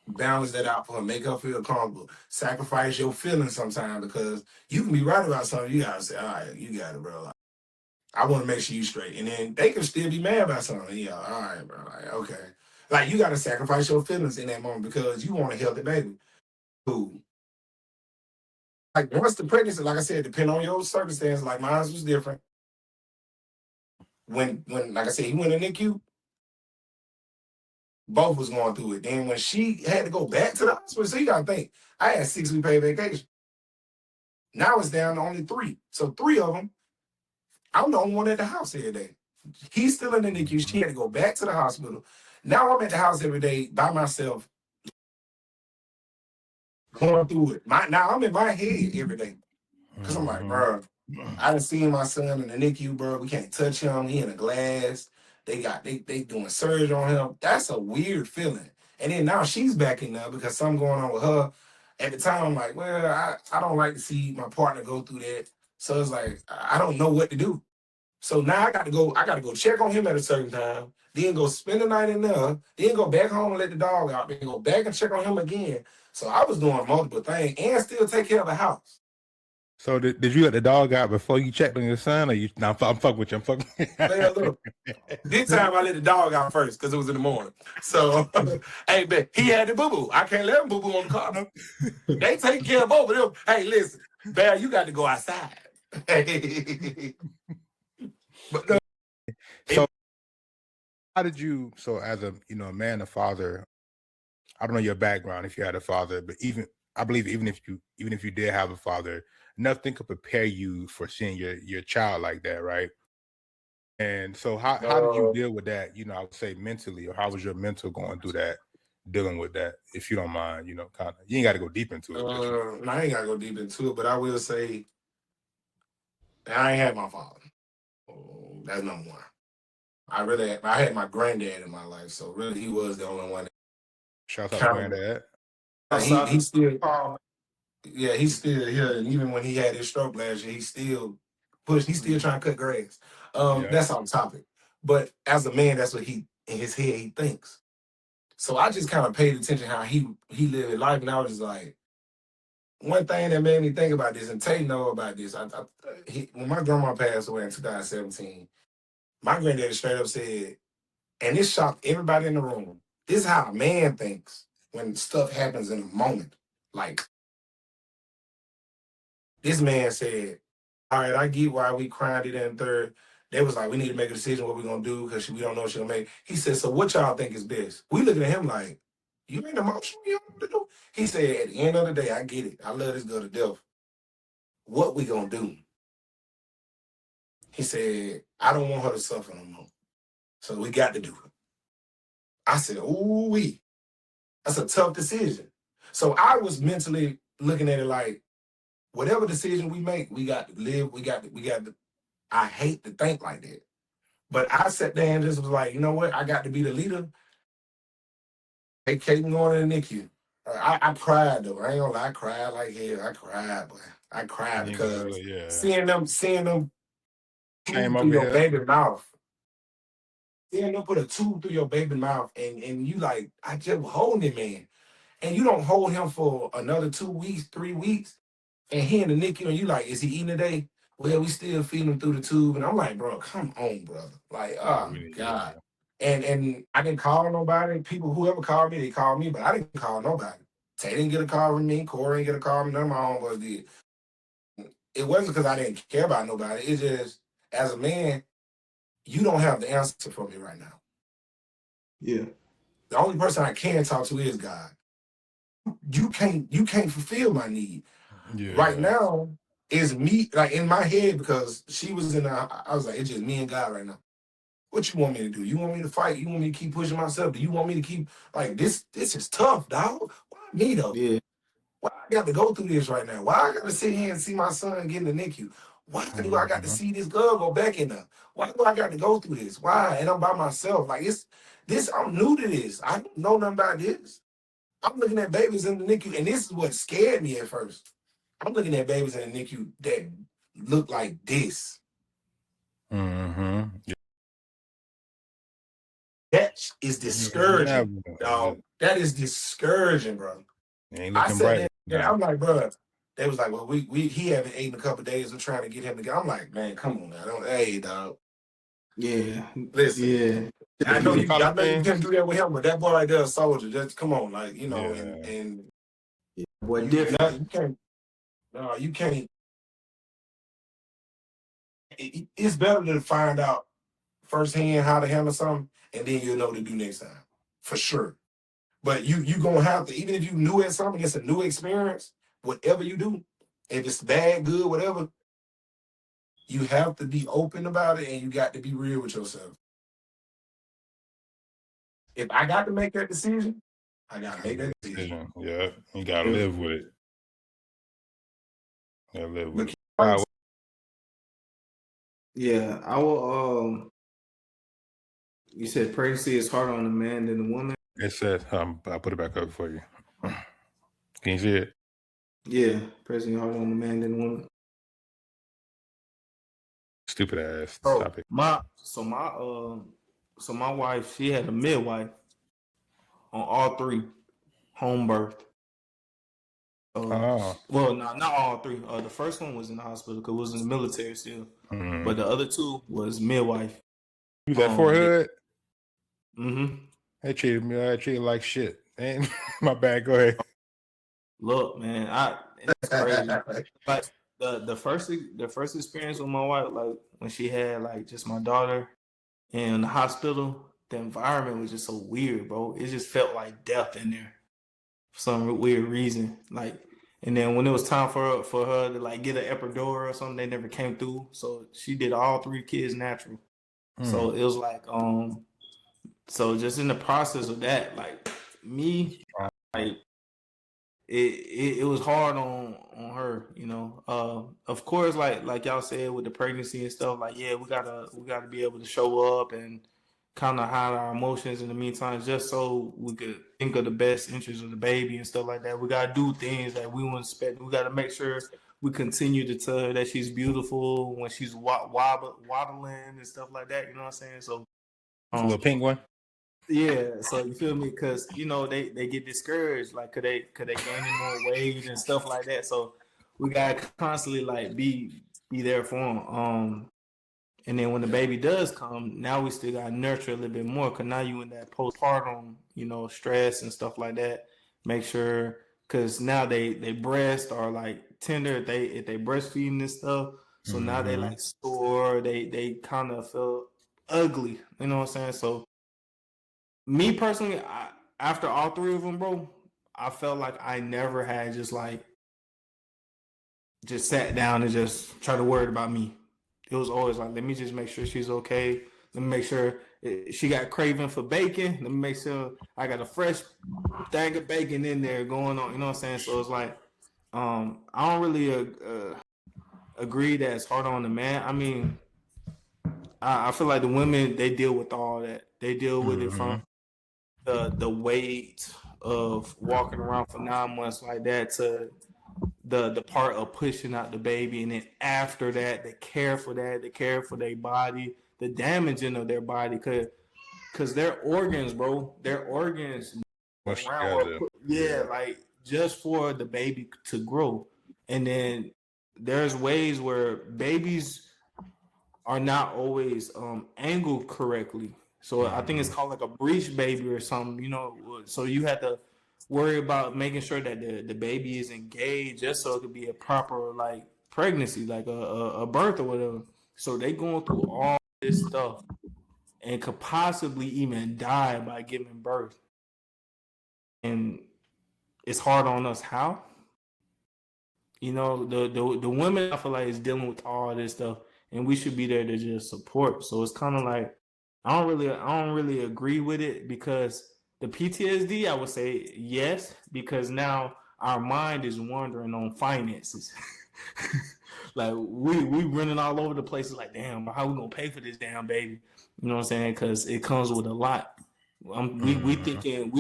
balance that out for her, make her feel comfortable, sacrifice your feelings sometimes because you can be right about something. You gotta say, all right, you got it, bro. Like, I want to make sure you straight, and then they can still be mad about something. Yeah, all right, bro. Like, okay, like you got to sacrifice your feelings in that moment because you want a healthy baby. Cool. Like once the pregnancy, like I said, depend on your circumstance. Like mine was different. When like I said, he went in NICU. Both was going through it. Then when she had to go back to the hospital, so you gotta think, I had 6-week paid vacation. Now it's down to only 3. So 3 of them, I'm the only one at the house every day. He's still in the NICU. She had to go back to the hospital. Now I'm at the house every day by myself, going through it. Now I'm in my head every day. Because I'm like, bro, I done seen my son in the NICU, bro. We can't touch him. He in a glass. They doing surgery on him. That's a weird feeling. And then now she's backing now because something going on with her. At the time, I'm like, well, I don't like to see my partner go through that. So it's like, I don't know what to do. So now I got to go check on him at a certain time, then go spend the night in there, then go back home and let the dog out, then go back and check on him again. So I was doing multiple things and still take care of the house. So did you let the dog out before you checked on your son, or you? No, I'm fucking with you. I'm fucking. Man, look, this time I let the dog out first because it was in the morning. So, hey, man, he had the boo-boo. I can't let him boo-boo on the car. They take care of both of them. Hey, listen, Bear, you got to go outside. But so how did you? So as a a man, a father. I don't know your background if you had a father, but I believe even if you did have a father, nothing could prepare you for seeing your child like that, right? And so how did you deal with that? I would say mentally, or how was your mental going through that, dealing with that, if you don't mind, kind of. You ain't got to go deep into it. No, I ain't got to go deep into it, but I will say I ain't had my father. That's number one. I had my granddad in my life, so really he was the only one. Shout out to granddad. He's still, he's still here, and even when he had his stroke last year, he's still trying to cut grass. That's on topic. But as a man, that's what he in his head he thinks. So I just kind of paid attention how he lived his life, and I was just like, one thing that made me think about this, and Tay know about this. When my grandma passed away in 2017, my granddaddy straight up said, and this shocked everybody in the room. This is how a man thinks when stuff happens in a moment. Like, this man said, all right, I get why we cried it in third. They was like, we need to make a decision what we're going to do because we don't know what she's going to make. He said, so what y'all think is best? We looking at him like, you ain't emotional, you don't know what to do. He said, at the end of the day, I get it. I love this girl to death. What we going to do? He said, I don't want her to suffer no more. So we got to do it. I said, ooh-wee. That's a tough decision. So I was mentally looking at it like, whatever decision we make, we got to live, we got to, I hate to think like that. But I sat there and just was like, you know what? I got to be the leader. Hey, Kate, going to the NICU. I cried though. I ain't gonna lie, I cried like hell. I cried, but I cried because seeing them came through your here. baby mouth. Seeing them put a tube through your baby mouth and you like, I just holding him, man. And you don't hold him for another 2 weeks, 3 weeks, and he in the NICU and you like, is he eating today? Well, we still feeding him through the tube. And I'm like, bro, come on, brother. Like, oh my God. And I didn't call nobody. People, whoever called me, they called me, but I didn't call nobody. Tay didn't get a call from me. Corey didn't get a call from me. None of my homeboys did. It wasn't because I didn't care about nobody. It's just, as a man, you don't have the answer for me right now. Yeah. The only person I can talk to is God. You can't fulfill my need. Yeah. Right now, is me, like in my head, because she was I was like, it's just me and God right now. What you want me to do? You want me to fight? You want me to keep pushing myself? Do you want me to keep, like, this is tough, dog. Why me though? Yeah. Why I got to go through this right now? Why I got to sit here and see my son get in the NICU? Why do I got to see this girl go back in there? Why do I got to go through this? Why? And I'm by myself. Like, I'm new to this. I don't know nothing about this. I'm looking at babies in the NICU, and this is what scared me at first. I'm looking at babies in the NICU that look like this. Mm-hmm. Yeah. That is discouraging, dog. That is discouraging, bro. I said that, and I'm like, bro. They was like, well, he haven't eaten a couple of days. We're trying to get him to go. I'm like, man, come on now. Hey, dog. Yeah. Listen. Yeah. I know you can't do that with him, but that boy right there, a soldier. Just come on, like, you know, and what different? You can't. No, you can't. It's better to find out firsthand how to handle something, and then you'll know what to do next time, for sure. But you gonna have to, even if you knew at something, it's a new experience. Whatever you do, if it's bad, good, whatever, you have to be open about it, and you got to be real with yourself. If I got to make that decision, I got to make that decision. Yeah, you got to live with it. You got to live with it. Yeah, I will. You said pregnancy is harder on the man than the woman. It said, I'll put it back up for you. Can you see it? Yeah, pregnancy harder on the man than the woman. Stupid ass topic. My wife, she had a midwife on all 3 home birth. Well, no, not all 3. The first one was in the hospital because it was in the military still. Mm-hmm. But the other 2 was midwife. You that forehead? Mm-hmm. They treated me. I treated like shit. And my bad. Go ahead. Look, man, it's crazy. Like the first experience with my wife, like when she had like just my daughter in the hospital, the environment was just so weird, bro. It just felt like death in there for some weird reason. Like, and then when it was time for her to like get an epidural or something, they never came through. So she did all 3 kids natural. So it was like, so just in the process of that, like me, like it was hard on her, you know. Of course, like y'all said with the pregnancy and stuff, like yeah, we gotta be able to show up and kind of hide our emotions in the meantime, just so we could think of the best interest of the baby and stuff like that. We gotta do things that we wouldn't expect. We gotta make sure we continue to tell her that she's beautiful when she's waddling and stuff like that. You know what I'm saying? So, A little pink one. yeah, so you feel me? Because you know they get discouraged. Like, could they gain any more weight and stuff like that? So we gotta constantly like be there for them. And then when the baby does come, now we still gotta nurture a little bit more. Cause now you in that postpartum, you know, stress and stuff like that. Make sure, cause now they breast are like tender if they breastfeeding and stuff. So now they like sore. They kind of feel ugly. You know what I'm saying? So me personally, after all three of them, bro, I felt like I never had just sat down and just try to worry about me. It was always like, let me just make sure she's okay. Let me make sure she got craving for bacon. Let me make sure I got a fresh thing of bacon in there going on. You know what I'm saying? So it's like, I don't really agree that it's hard on the man. I mean, I feel like the women, they deal with all that. They deal with it from the weight of walking around for 9 months like that to the part of pushing out the baby, and then after that, the care for their body, the damaging of their body, because their organs, bro, around, like just for the baby to grow. And then there's ways where babies are not always angled correctly. So I think it's called like a breech baby or something, you know. So you have to worry about making sure that the baby is engaged, just so it could be a proper like pregnancy, like a birth or whatever. So they going through all this stuff and could possibly even die by giving birth. And it's hard on us. How? You know, the women, I feel like, is dealing with all this stuff, and we should be there to just support. So it's kind of like I don't really agree with it, because the PTSD, I would say yes, because now our mind is wandering on finances. Like we running all over the place. Like, damn, how we gonna pay for this damn baby? You know what I'm saying? Because it comes with a lot. We thinking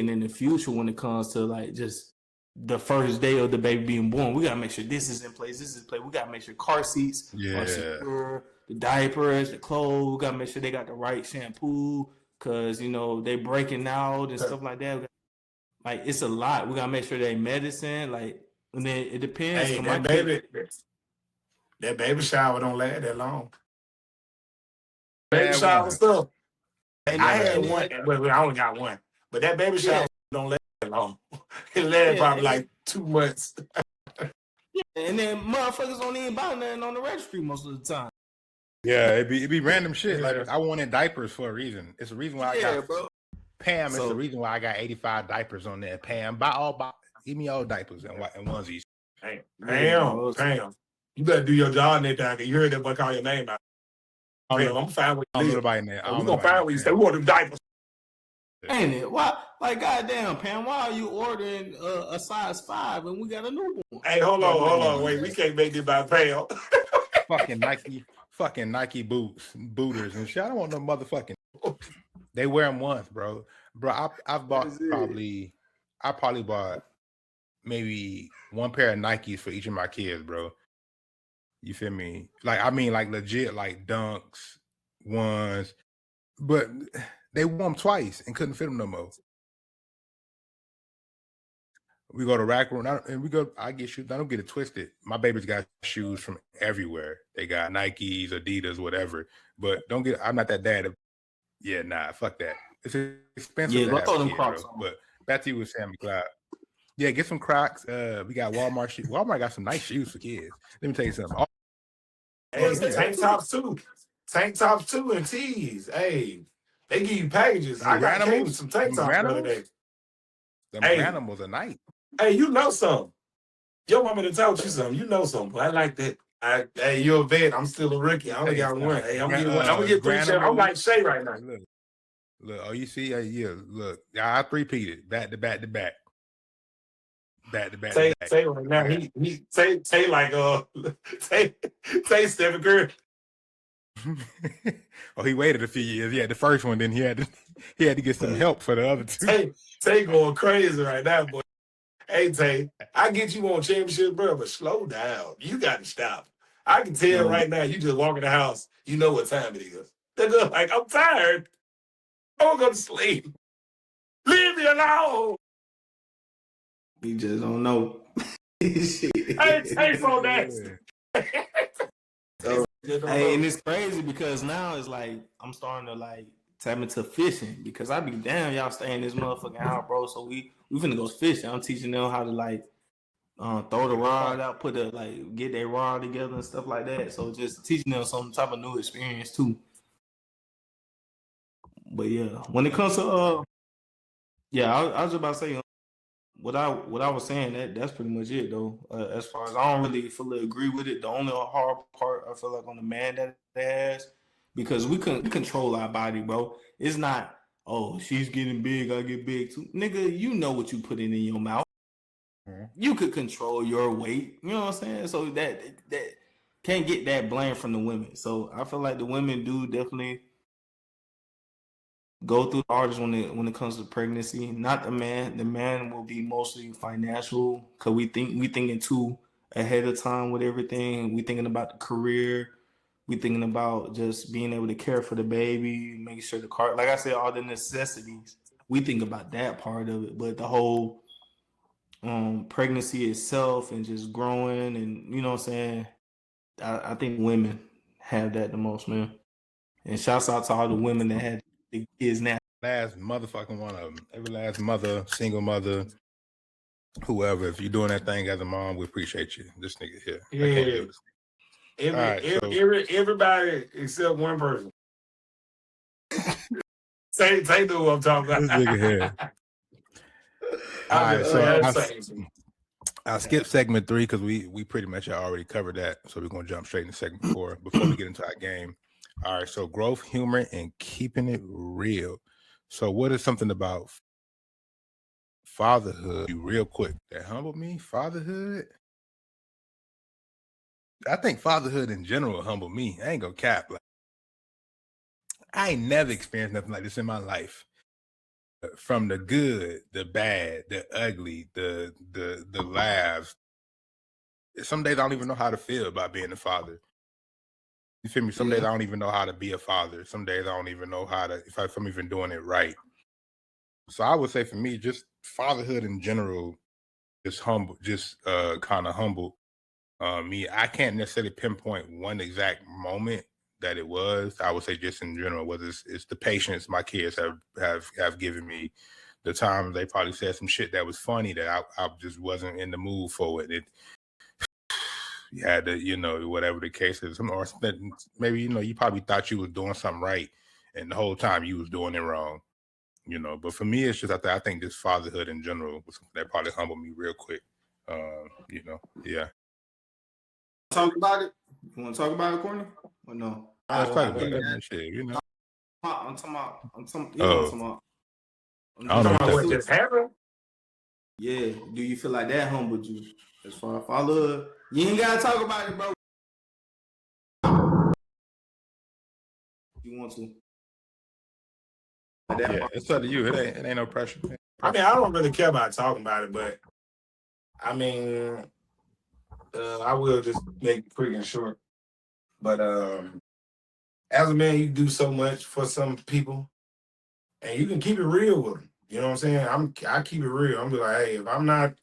in the future when it comes to like just the first day of the baby being born. We gotta make sure this is in place. We gotta make sure car seats are secure, the diapers, the clothes. We gotta make sure they got the right shampoo, because you know they breaking out and stuff like that. Like, it's a lot. We gotta make sure they medicine. Like, and then it depends. Hey, that baby shower don't last that long. Baby shower stuff. And I had one. Well, I only got one, but that baby shower don't last that long. It lasts probably like 2 months. And then motherfuckers don't even buy nothing on the registry most of the time. Yeah, it be random shit. Like, I wanted diapers for a reason. It's the reason why I got Pam. It's the reason why I got 85 diapers on there. Pam, give me all diapers and onesies. Hey, Pam, you better do your job in that. You heard that boy call your name out. Pam, I'm fine with you. We're gonna find where you stay. We want them diapers. Ain't it? Why? Like, goddamn, Pam, why are you ordering a size 5 and we got a newborn? Hey, hold on, wait, we can't make this by Pam. fucking Nike booters and shit. I don't want no motherfucking. They wear them once, bro. I've bought I probably bought maybe one pair of Nikes for each of my kids, bro. You feel me? Like, I mean, like legit, like Dunks ones, but they wore them twice and couldn't fit them no more. We go to rack room and I get shoes. I don't get it twisted. My baby's got shoes from everywhere. They got Nikes, Adidas, whatever. But I'm not that dad. Yeah, nah, fuck that. It's expensive. Yeah, throw them Crocs on. But back to you with Sammy Cloud. Yeah, get some Crocs. We got Walmart shoes. Walmart got some nice shoes for kids. Let me tell you something. Hey, tank tops too, and tees. Hey, they give you packages. I got some tank tops the other day. Them animals are nice. Hey, you know something. Your mama done told you something. You know something. I like that. Hey, you're a vet. I'm still a rookie. I only got one. Hey, I'm gonna get 3 checks. I'm like Shay right now. Look, oh, you see? Look, I 3-peated back to back to back. back to back Tay to back. right now, Tay like Tay Stephen Curry. Oh, he waited a few years. He had the first one, then he had to get some help for the other two. Tay going crazy right now, boy. Hey Tay, I get you on championship, bro, but slow down. You got to stop. I can tell right now. You just walk in the house. You know what time it is. They're good. Like, I'm tired. I'm gonna go to sleep. Leave me alone. You just don't know. Hey, so nasty. So, hey, and it's crazy because now it's like I'm starting to like tap into fishing because I be damn y'all stay in this motherfucking house, bro. So we finna go fishing. I'm teaching them how to like throw the rod out, get their rod together and stuff like that. So just teaching them some type of new experience too. But yeah, when it comes to I was just about to say what I was saying that's pretty much it though. As far as I don't really fully agree with it. The only hard part I feel like on the man that has because we control our body, bro. It's not she's getting big, I get big too, nigga. You know what you put in your mouth. You could control your weight. You know what I'm saying? So that can't get that blame from the women. So I feel like the women do definitely go through the hardest when it comes to pregnancy. Not the man. The man will be mostly financial because we thinking too ahead of time with everything. We thinking about the career. We thinking about just being able to care for the baby, making sure the car. Like I said, all the necessities. We think about that part of it, but the whole pregnancy itself and just growing and you know what I'm saying. I think women have that the most, man. And shouts out to all the women that had the kids now. Last motherfucking one of them. Every last mother, single mother, whoever. If you're doing that thing as a mom, we appreciate you. This nigga here. Yeah. Everybody except one person. Say know what I'm talking about. This nigga here. All right, so I'll skip segment 3 because we pretty much already covered that. So we're gonna jump straight into segment 4 before we get into our game. All right, so growth, humor, and keeping it real. So what is something about fatherhood, real quick, that humbled me? Fatherhood? I think fatherhood in general humbled me. I ain't gonna cap. Like, I ain't never experienced nothing like this in my life. From the good, the bad, the ugly, the laughs. Some days I don't even know how to feel about being a father. You feel me? Some days I don't even know how to be a father. Some days I don't even know if I'm even doing it right. So I would say for me, just fatherhood in general, just humble, just kind of humble me. I can't necessarily pinpoint one exact moment that it was. I would say just in general, whether it's the patience my kids have given me, the times they probably said some shit that was funny that I just wasn't in the mood for it. You had to, whatever the case is, or maybe you probably thought you was doing something right, and the whole time you was doing it wrong. But for me, it's just I think this fatherhood in general was something that probably humbled me real quick. Yeah. Talk about it. You want to talk about it, Courtney? Or no? Let's talk about that shit. I'm talking about. I'm talking about. I don't know what just happened. Yeah. Do you feel like that humbled you? As far as fatherhood, you ain't gotta talk about it, bro. You want to? Yeah, it's up to you. It ain't no pressure. I mean, I don't really care about talking about it, but I mean, I will just make it quick and short. But as a man, you do so much for some people, and you can keep it real with them. You know what I'm saying? I keep it real. I'm be like, hey, if I'm not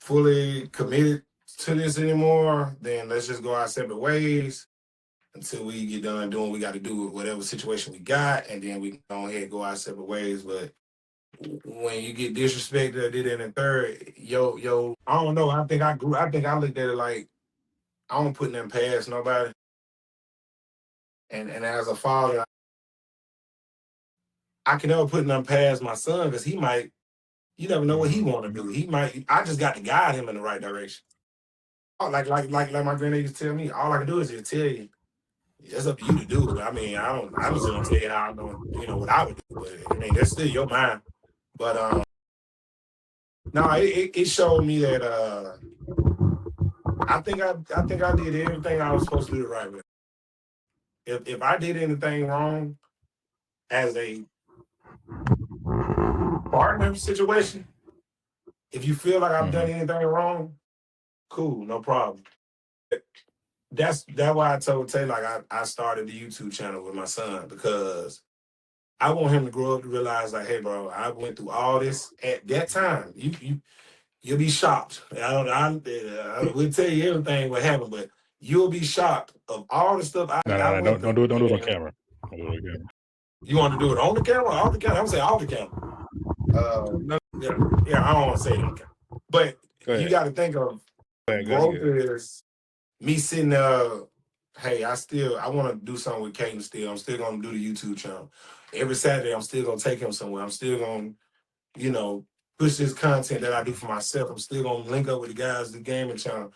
fully committed to this anymore, then let's just go our separate ways until we get done doing what we got to do with whatever situation we got, and then we can go ahead and go our separate ways. But when you get disrespected or did it in the third, yo, I don't know. I think I looked at it like I don't put them past nobody. And as a father, I can never put them past my son because he might. You never know what he want to do. He might. I just got to guide him in the right direction. Like my granddad used to tell me, all I can do is just tell you. It's up to you to do. I mean, I'm just gonna tell you how I'm gonna, what I would do. But I mean, that's still your mind. But No, it showed me that I think I did everything I was supposed to do the right way. If I did anything wrong as a partner situation, if you feel like I've done anything wrong, cool, no problem. That's why I told Tay like I started the YouTube channel with my son, because I want him to grow up to realize like, hey, bro, I went through all this at that time. You'll be shocked. I will tell you everything what happened, but you'll be shocked of all the stuff I went through. Don't do it on camera. Don't do it on camera. You want to do it on the camera or off the camera? I'm saying off the camera. Yeah, I don't want to say it on camera. But you got to think of growth is me sitting there. Hey, I want to do something with Caden still. I'm still going to do the YouTube channel. Every Saturday, I'm still going to take him somewhere. I'm still going to, push this content that I do for myself. I'm still going to link up with the guys, the gaming channel.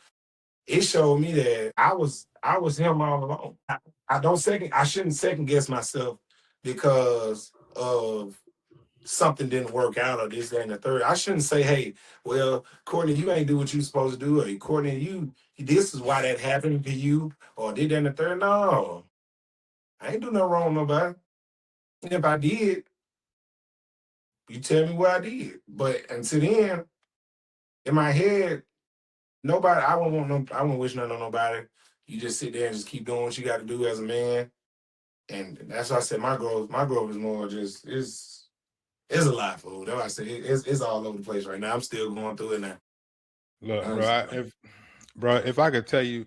It showed me that I was him all along. I shouldn't second guess myself because of something didn't work out or this, that, and the third. I shouldn't say, hey, well, Courtney, you ain't do what you supposed to do, or Courtney, this is why that happened to you, or did that and the third. No, I ain't do nothing wrong with nobody. And if I did, you tell me what I did. But until then, in my head, nobody, I won't wish nothing on nobody. You just sit there and just keep doing what you got to do as a man. And that's why I said my growth is more just it's a lot, fool. That's why I say it's all over the place right now. I'm still going through it now. Look, if I could tell you,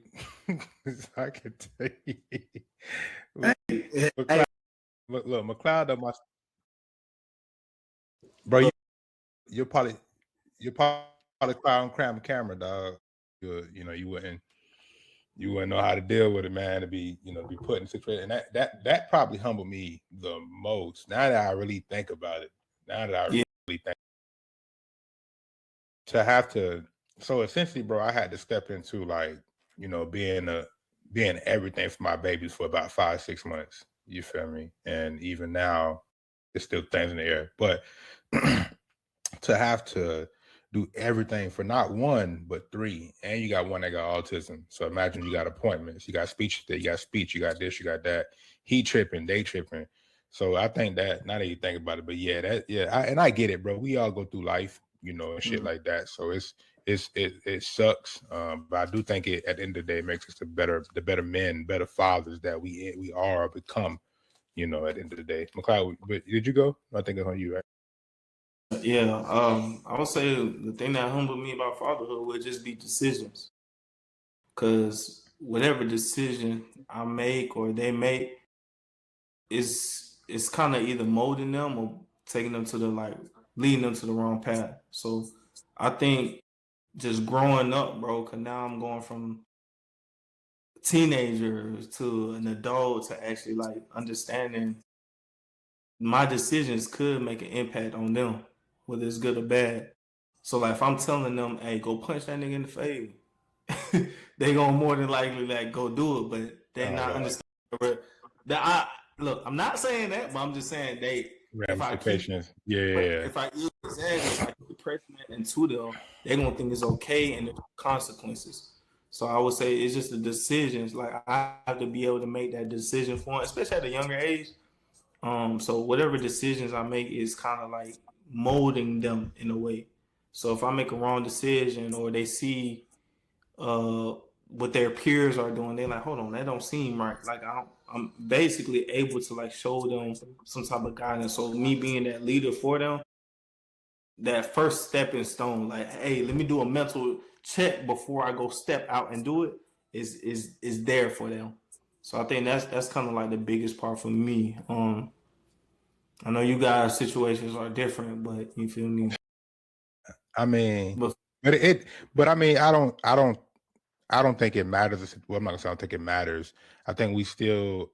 I could tell you. Look, McLeod of my bro. You're probably cram camera, dog. You wouldn't know how to deal with it, man. To be put in a situation, and that probably humbled me the most. Now that I really think about it, to have to. So essentially, bro, I had to step into being everything for my babies for about 5-6 months. You feel me? And even now, there's still things in the air, but to have to do everything for not one but three, and you got one that got autism. So imagine you got appointments, you got speech, you got this, you got that. He tripping, they tripping. So I think that, now that you think about it, but I get it, bro. We all go through life, and shit like that. So it sucks, but I do think it at the end of the day makes us the better men, better fathers that we are or become. At the end of the day, McLeod, but did you go? I think it's on you, right? Yeah, I would say the thing that humbled me about fatherhood would just be decisions. Because whatever decision I make or they make, it's kind of either molding them or taking them to leading them to the wrong path. So I think just growing up, bro, because now I'm going from teenager to an adult to actually understanding my decisions could make an impact on them, whether it's good or bad. So if I'm telling them, hey, go punch that nigga in the face, they gonna more than likely go do it, but they not understand. Look, I'm not saying that, but I'm just saying if I keep pressing it into them, they're gonna think it's okay and there's consequences. So I would say it's just the decisions. I have to be able to make that decision for them, especially at a younger age. So whatever decisions I make is kind of molding them in a way. So if I make a wrong decision or they see what their peers are doing, they're like, hold on, that don't seem right. I'm basically able to show them some type of guidance. So me being that leader for them, that first stepping stone, hey, let me do a mental check before I go step out and do it, is there for them. So I think that's kind of the biggest part for me. I know you guys' situations are different, but you feel me? I mean, but I mean, I don't think it matters. Well, I'm not gonna say I don't think it matters. I think we still,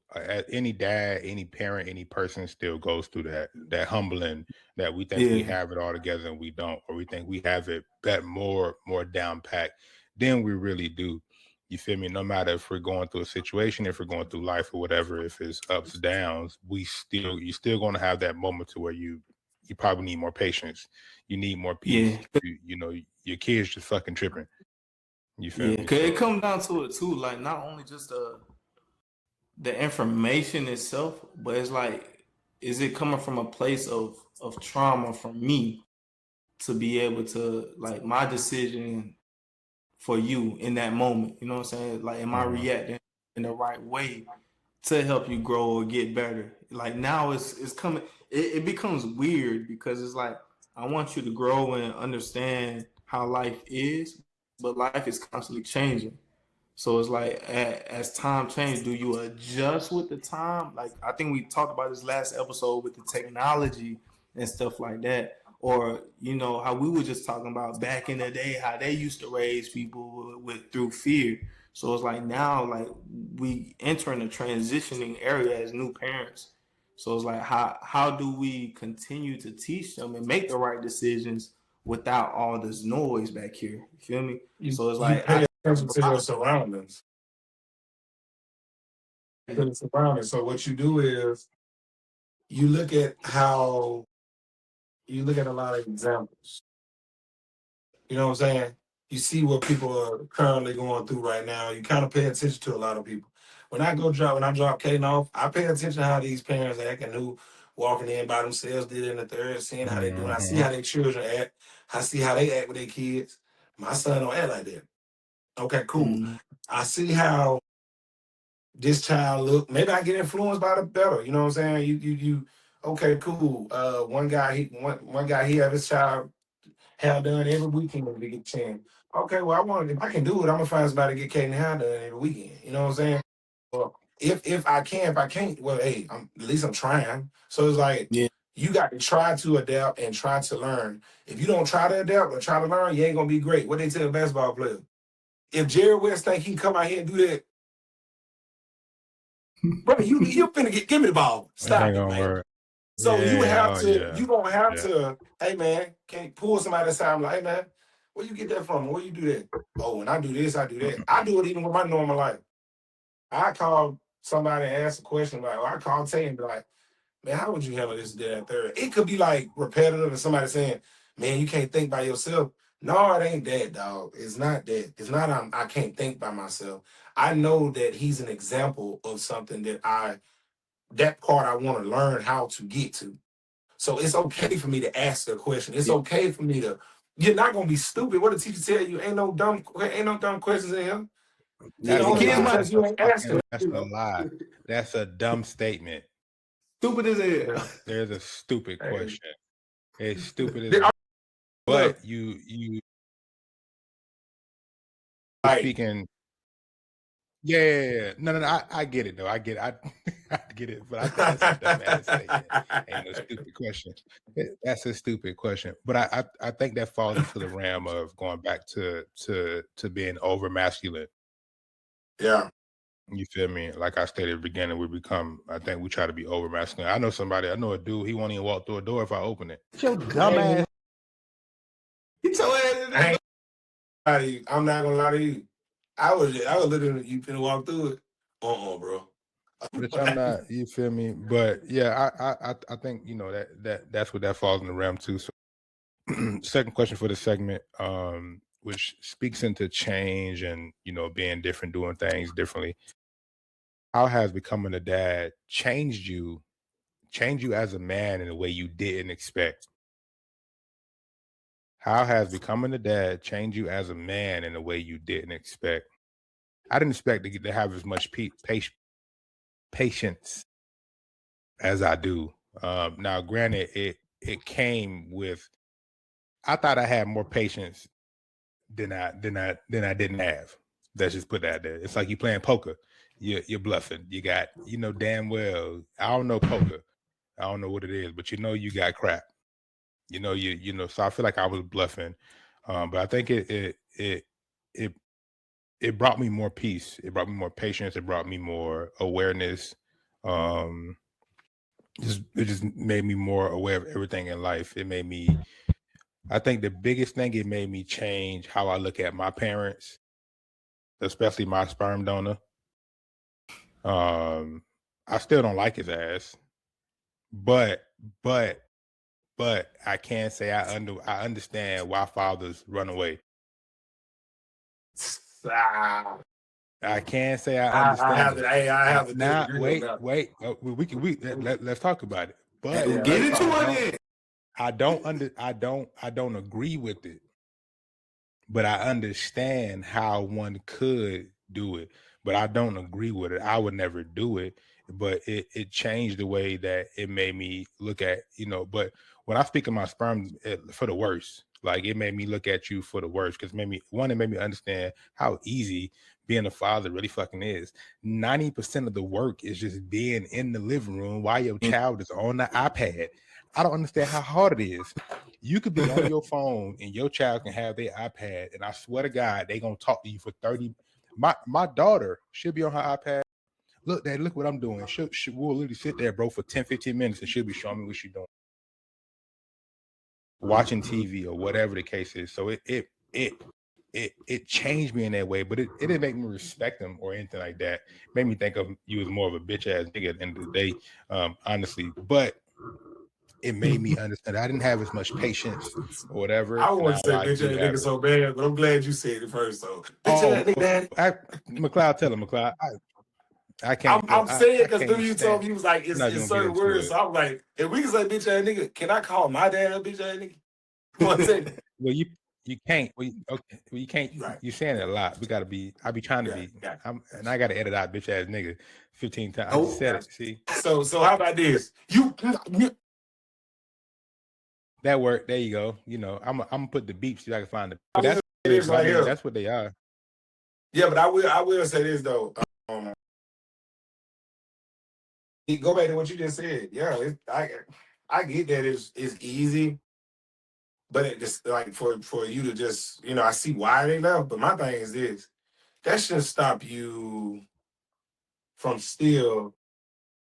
any dad, any parent, any person still goes through that humbling that we think we have it all together and we don't, or we think we have it more down packed than we really do. You feel me? No matter if we're going through a situation, if we're going through life or whatever, if it's ups, downs, you're still going to have that moment to where you you probably need more patience. You need more peace. Yeah. You know, your kids just fucking tripping. You feel Yeah, me? because it comes down to it too. Like not only just the information itself, but it's like, is it coming from a place of trauma from me to be able to like my decision for you in that moment? You know what I'm saying? Like, am I reacting in the right way to help you grow or get better? Like now it's coming. It becomes weird because it's like I want you to grow and understand how life is, but life is constantly changing. So it's like as time changes, do you adjust with the time? Like I think we talked about this last episode with the technology and stuff like that, or you know how we were just talking about back in the day how they used to raise people with through fear. So it's like now, like we entering a transitioning area as new parents. So it's like how do we continue to teach them and make the right decisions without all this noise back here? You feel me? So it's You like pay attention to your surroundings. So what you do is you look at a lot of examples. You know what I'm saying? You see what people are currently going through right now. You kind of pay attention to a lot of people. When I drop Kaden off, I pay attention to how these parents acting, who walking in by themselves, did it in the third, seeing how they doing. I see how their children act. I see how they act with their kids. My son don't act like that. Okay, cool. I see how this child look. Maybe I get influenced by the better. You know what I'm saying? You. Okay, cool. One guy he have his child hair done every weekend when they get a chance. Okay, well if I can do it, I'm gonna find somebody to get Kaden hair done every weekend. You know what I'm saying? Well, if I can, if I can't, well, hey, at least I'm trying. So it's like yeah. you got to try to adapt and try to learn. If you don't try to adapt or try to learn, you ain't gonna be great. What they tell basketball players? If Jerry West think he can come out here and do that, bro, you finna give me the ball. Stop it, man. Work. So you have to, yeah. you gonna have to, hey man, can't pull somebody aside. I'm like, hey man, where you get that from? Where you do that? Oh, when I do this, I do that. I do it even with my normal life. I call somebody and ask a question like, or I call Tay and be like, man, how would you handle this, that, and third? It could be like repetitive and somebody saying, man, you can't think by yourself. No, it ain't that, dog. It's not that. It's not I can't think by myself. I know that he's an example of something that part I want to learn how to get to. So it's okay for me to ask a question. It's okay for me to. You're not gonna be stupid. What the teacher tell you? Ain't no dumb questions in here. That's The only a lie. because you ain't asking. That's a lie. That's a dumb statement. Stupid as hell. There's a stupid question. It's stupid as but you speaking. Yeah. No. I get it though. I get it. I get it. But I think that's a dumbass statement. Ain't no stupid question. That's a stupid question. But I think that falls into the realm of going back to being over masculine. Yeah. You feel me? Like I stated at the beginning, I think we try to be over masculine. I know a dude, he won't even walk through a door if I open it. Your dumbass. I'm not gonna lie to you. I was literally, you finna walk through it. Bro. Which I'm not, you feel me? But yeah, I think, you know, that's what that falls in the realm too. So second question for the segment, which speaks into change and, you know, being different, doing things differently. How has becoming a dad changed you as a man in a way you didn't expect? How has becoming a dad changed you as a man in a way you didn't expect? I didn't expect to have as much patience as I do. Now, granted, it came with. I thought I had more patience than I didn't have. Let's just put that there. It's like you playing poker. You're bluffing. You got, you know damn well. I don't know poker. I don't know what it is, but you know you got crap. You know. So I feel like I was bluffing, but I think it brought me more peace. It brought me more patience. It brought me more awareness. It just made me more aware of everything in life. It made me. I think the biggest thing, it made me change how I look at my parents, especially my sperm donor. I still don't like his ass, but but I can't say I understand why fathers run away. I can't say I understand. I have to Now, disagree on that. wait. Let's talk about it. But Yeah, Get that's into fine. it. I don't agree with it. But I understand how one could do it, but I don't agree with it. I would never do it, but it changed the way that it made me look at, but when I speak of my sperm for the worse, like it made me look at you for the worst, because it made me understand how easy being a father really fucking is. 90% of the work is just being in the living room while your child is on the iPad. I don't understand how hard it is. You could be on your phone and your child can have their iPad, and I swear to God, they gonna talk to you for 30. My daughter, she'll be on her iPad. Look, Dad, look what I'm doing. We'll literally sit there, bro, for 10, 15 minutes, and she'll be showing me what she's doing. Watching TV or whatever the case is. So it changed me in that way, but it didn't make me respect them or anything like that. It made me think of you as more of a bitch ass nigga at the end of the day, honestly. But it made me understand I didn't have as much patience or whatever. I want to say I bitch do ass have nigga it. so bad, but I'm glad you said it first. So bitch ass nigga, daddy. McLeod, tell him, McLeod. I can't. I'm saying I because can't you told stand. me, he was like, I'm it's not gonna get certain into words. it. So I'm like, if we can say bitch ass nigga, can I call my dad a bitch ass nigga? One second. Well, you can't. Well, okay. Well, you can't. Right. You're saying it a lot. We gotta be. I be trying to be. And I gotta edit out bitch ass nigga 15 times. I just said it. See. So how about this? You That work. There you go. I'm gonna put the beeps so I can find it. But that's this right here. that's what they are. Yeah, but I will say this though. Go back to what you just said. Yeah, I get that it's easy, but it just like for you to just I see why they left. But my thing is this: that shouldn't stop you from still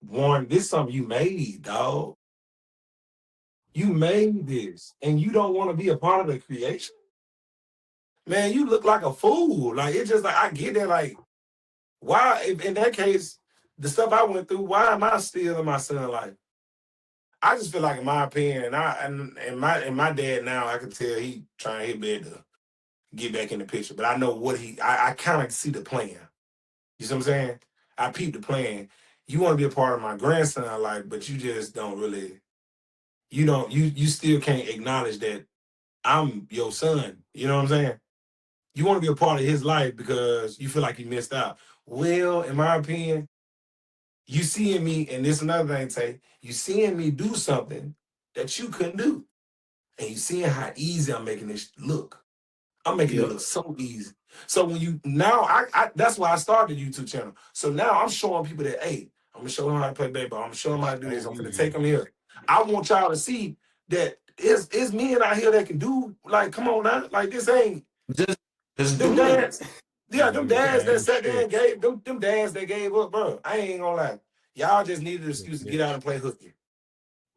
wanting. This is something you made, dog. You made this, and you don't want to be a part of the creation. Man, you look like a fool. Like it's just like I get that. Like why? If in that case, the stuff I went through, why am I still in my son's life? I just feel like, in my opinion, and my dad now, I can tell he trying his best to get back in the picture. But I know what I kind of see the plan. You see what I'm saying? I peep the plan. You want to be a part of my grandson's life, but you just don't really. You still can't acknowledge that I'm your son. You know what I'm saying? You want to be a part of his life because you feel like you missed out. Well, in my opinion, you seeing me, and this another thing, Tay, you seeing me do something that you couldn't do. And you seeing how easy I'm making this look. I'm making it look so easy. So when you now I that's why I started the YouTube channel. So now I'm showing people that, hey, I'm gonna show them how to play baseball. I'm gonna show them how to do this. I'm gonna take them here. I want y'all to see that it's men out here that can do, like, come on now. Like this ain't just them do dads. it. Yeah, them dads that sat there and gave them dads that gave up, bro. I ain't gonna lie. Y'all just needed an excuse to get out and play hooky.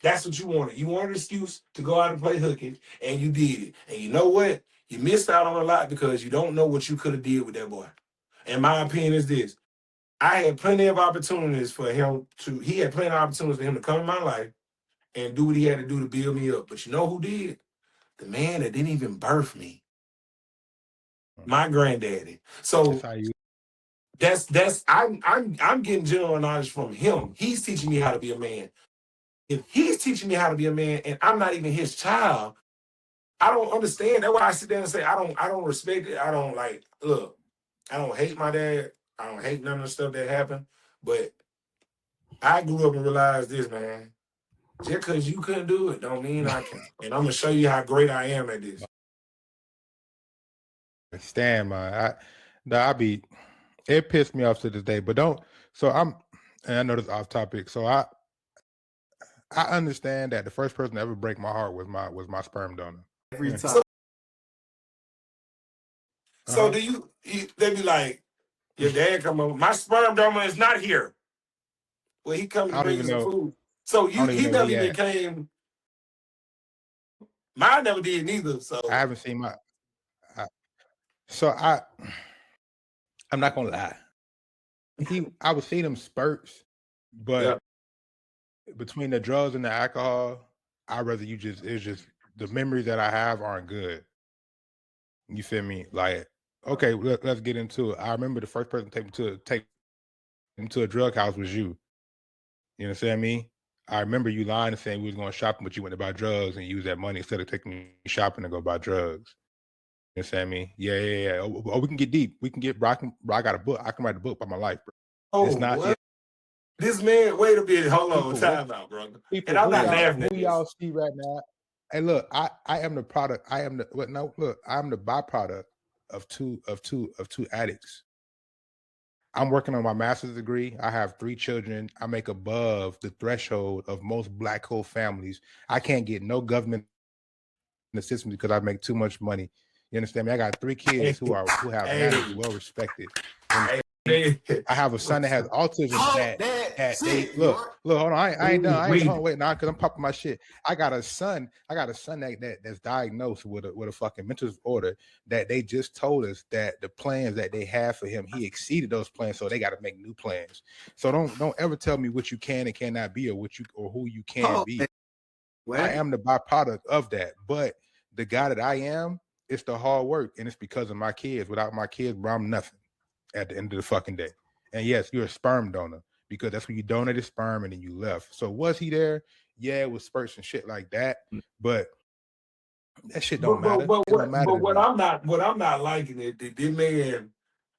That's what you wanted. You wanted an excuse to go out and play hooky, and you did it. And you know what? You missed out on a lot because you don't know what you could have did with that boy. And my opinion is this. I had plenty of opportunities for him to, he had plenty of opportunities for him to come in my life and do what he had to do to build me up. But you know who did? The man that didn't even birth me. My granddaddy. So I'm getting general knowledge from him. He's teaching me how to be a man. If he's teaching me how to be a man and I'm not even his child, I don't understand. That's why I sit there and say I don't respect it. I don't look, I don't hate my dad. I don't hate none of the stuff that happened. But I grew up and realized this, man. Just because you couldn't do it don't mean I can. And I'm gonna show you how great I am at this. Stand, man. It pissed me off to this day, but don't. So and I know this off topic. So I understand that the first person to ever break my heart was my sperm donor. Every time. So do they be like, your dad come over, my sperm donor is not here. Well, he come to bring you some food. So he never even came. Mine never did neither. So I haven't seen I'm not gonna lie. I would see them spurts, but between the drugs and the alcohol, I'd rather you just, it's just the memories that I have aren't good. You feel me? Like, okay, let's get into it. I remember the first person to take me to a drug house was you. You understand me? I remember you lying and saying we was going shopping, but you went to buy drugs and use that money instead of taking me shopping to go buy drugs. You understand me? Yeah. Oh, we can get deep. We can get, bro, I got a book. I can write a book about my life, bro. Oh, it's not, what? This man, wait a minute. Hold on. People, Time out, brother. people, And I'm not laughing at who this. y'all see right now. Hey, look, I am the product. I am the, what? No, look, I'm the byproduct of two addicts. I'm working on my master's degree. I have 3 children. I make above the threshold of most black hole families. I can't get no government assistance because I make too much money. You understand me? I got 3 kids who have married, well respected. I have a son that has autism. Look, hold on. I ain't done. I ain't done. Wait, now because I'm popping my shit. I got a son that's diagnosed with a fucking mental disorder that they just told us that the plans that they have for him, he exceeded those plans, so they got to make new plans. So don't ever tell me what you can and cannot be, or who you can be. I am the byproduct of that, but the guy that I am, it's the hard work, and it's because of my kids. Without my kids, bro, I'm nothing at the end of the fucking day. And yes, you're a sperm donor because that's when you donated sperm and then you left. So was he there? Yeah, it was spurts and shit like that, but that shit don't matter. But what I'm not liking it, this man,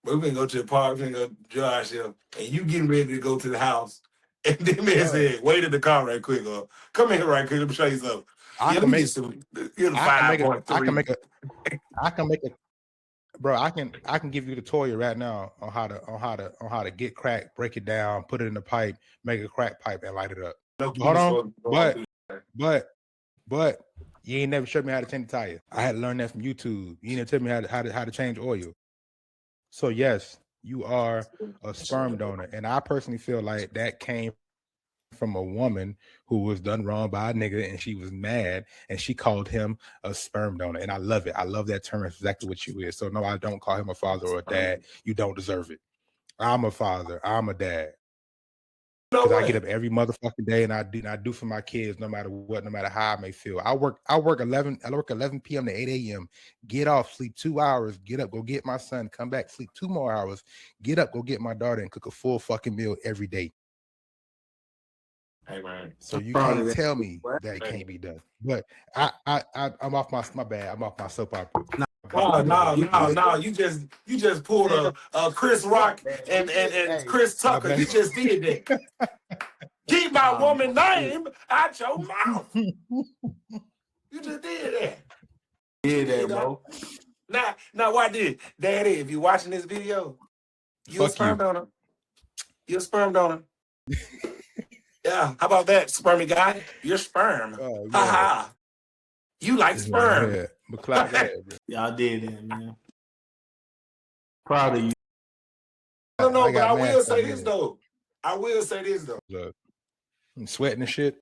we're gonna go to the park, we're gonna go Josh him, and you getting ready to go to the house, and this man said, "Wait in the car right quick, or come in here right quick. Let me show you something." I can make a bro. I can give you the tutorial right now on how to get crack, break it down, put it in the pipe, make a crack pipe, and light it up. Hold on, but you ain't never showed me how to change the tire. I had to learn that from YouTube. You didn't tell me how to change oil. So yes, you are a sperm donor, and I personally feel like that came from a woman who was done wrong by a nigga, and she was mad, and she called him a sperm donor, and I love it. I love that term. It's exactly what you is. So no, I don't call him a father or a dad. You don't deserve it. I'm a father. I'm a dad. Because I get up every motherfucking day and I do for my kids, no matter what, no matter how I may feel. I work 11 p.m. to 8 a.m. Get off, sleep 2 hours, get up, go get my son, come back, sleep 2 more hours, get up, go get my daughter, and cook a full fucking meal every day. Hey man. So you can't tell me that it can't be done. But I'm off my bad. I'm off my soap opera. No. You just pulled a Chris Rock and Chris Tucker. You just did that. Keep my woman name out your mouth. You just did that. Did that, bro. Now why did Daddy? If you're watching this video, you're a sperm donor. You're a sperm donor. Yeah, how about that, spermy guy? You're sperm. Oh, yeah. Ha ha. You like sperm. Yeah. Y'all did that, man. Proud of you. No, but I will say this though. Look, I'm sweating and shit.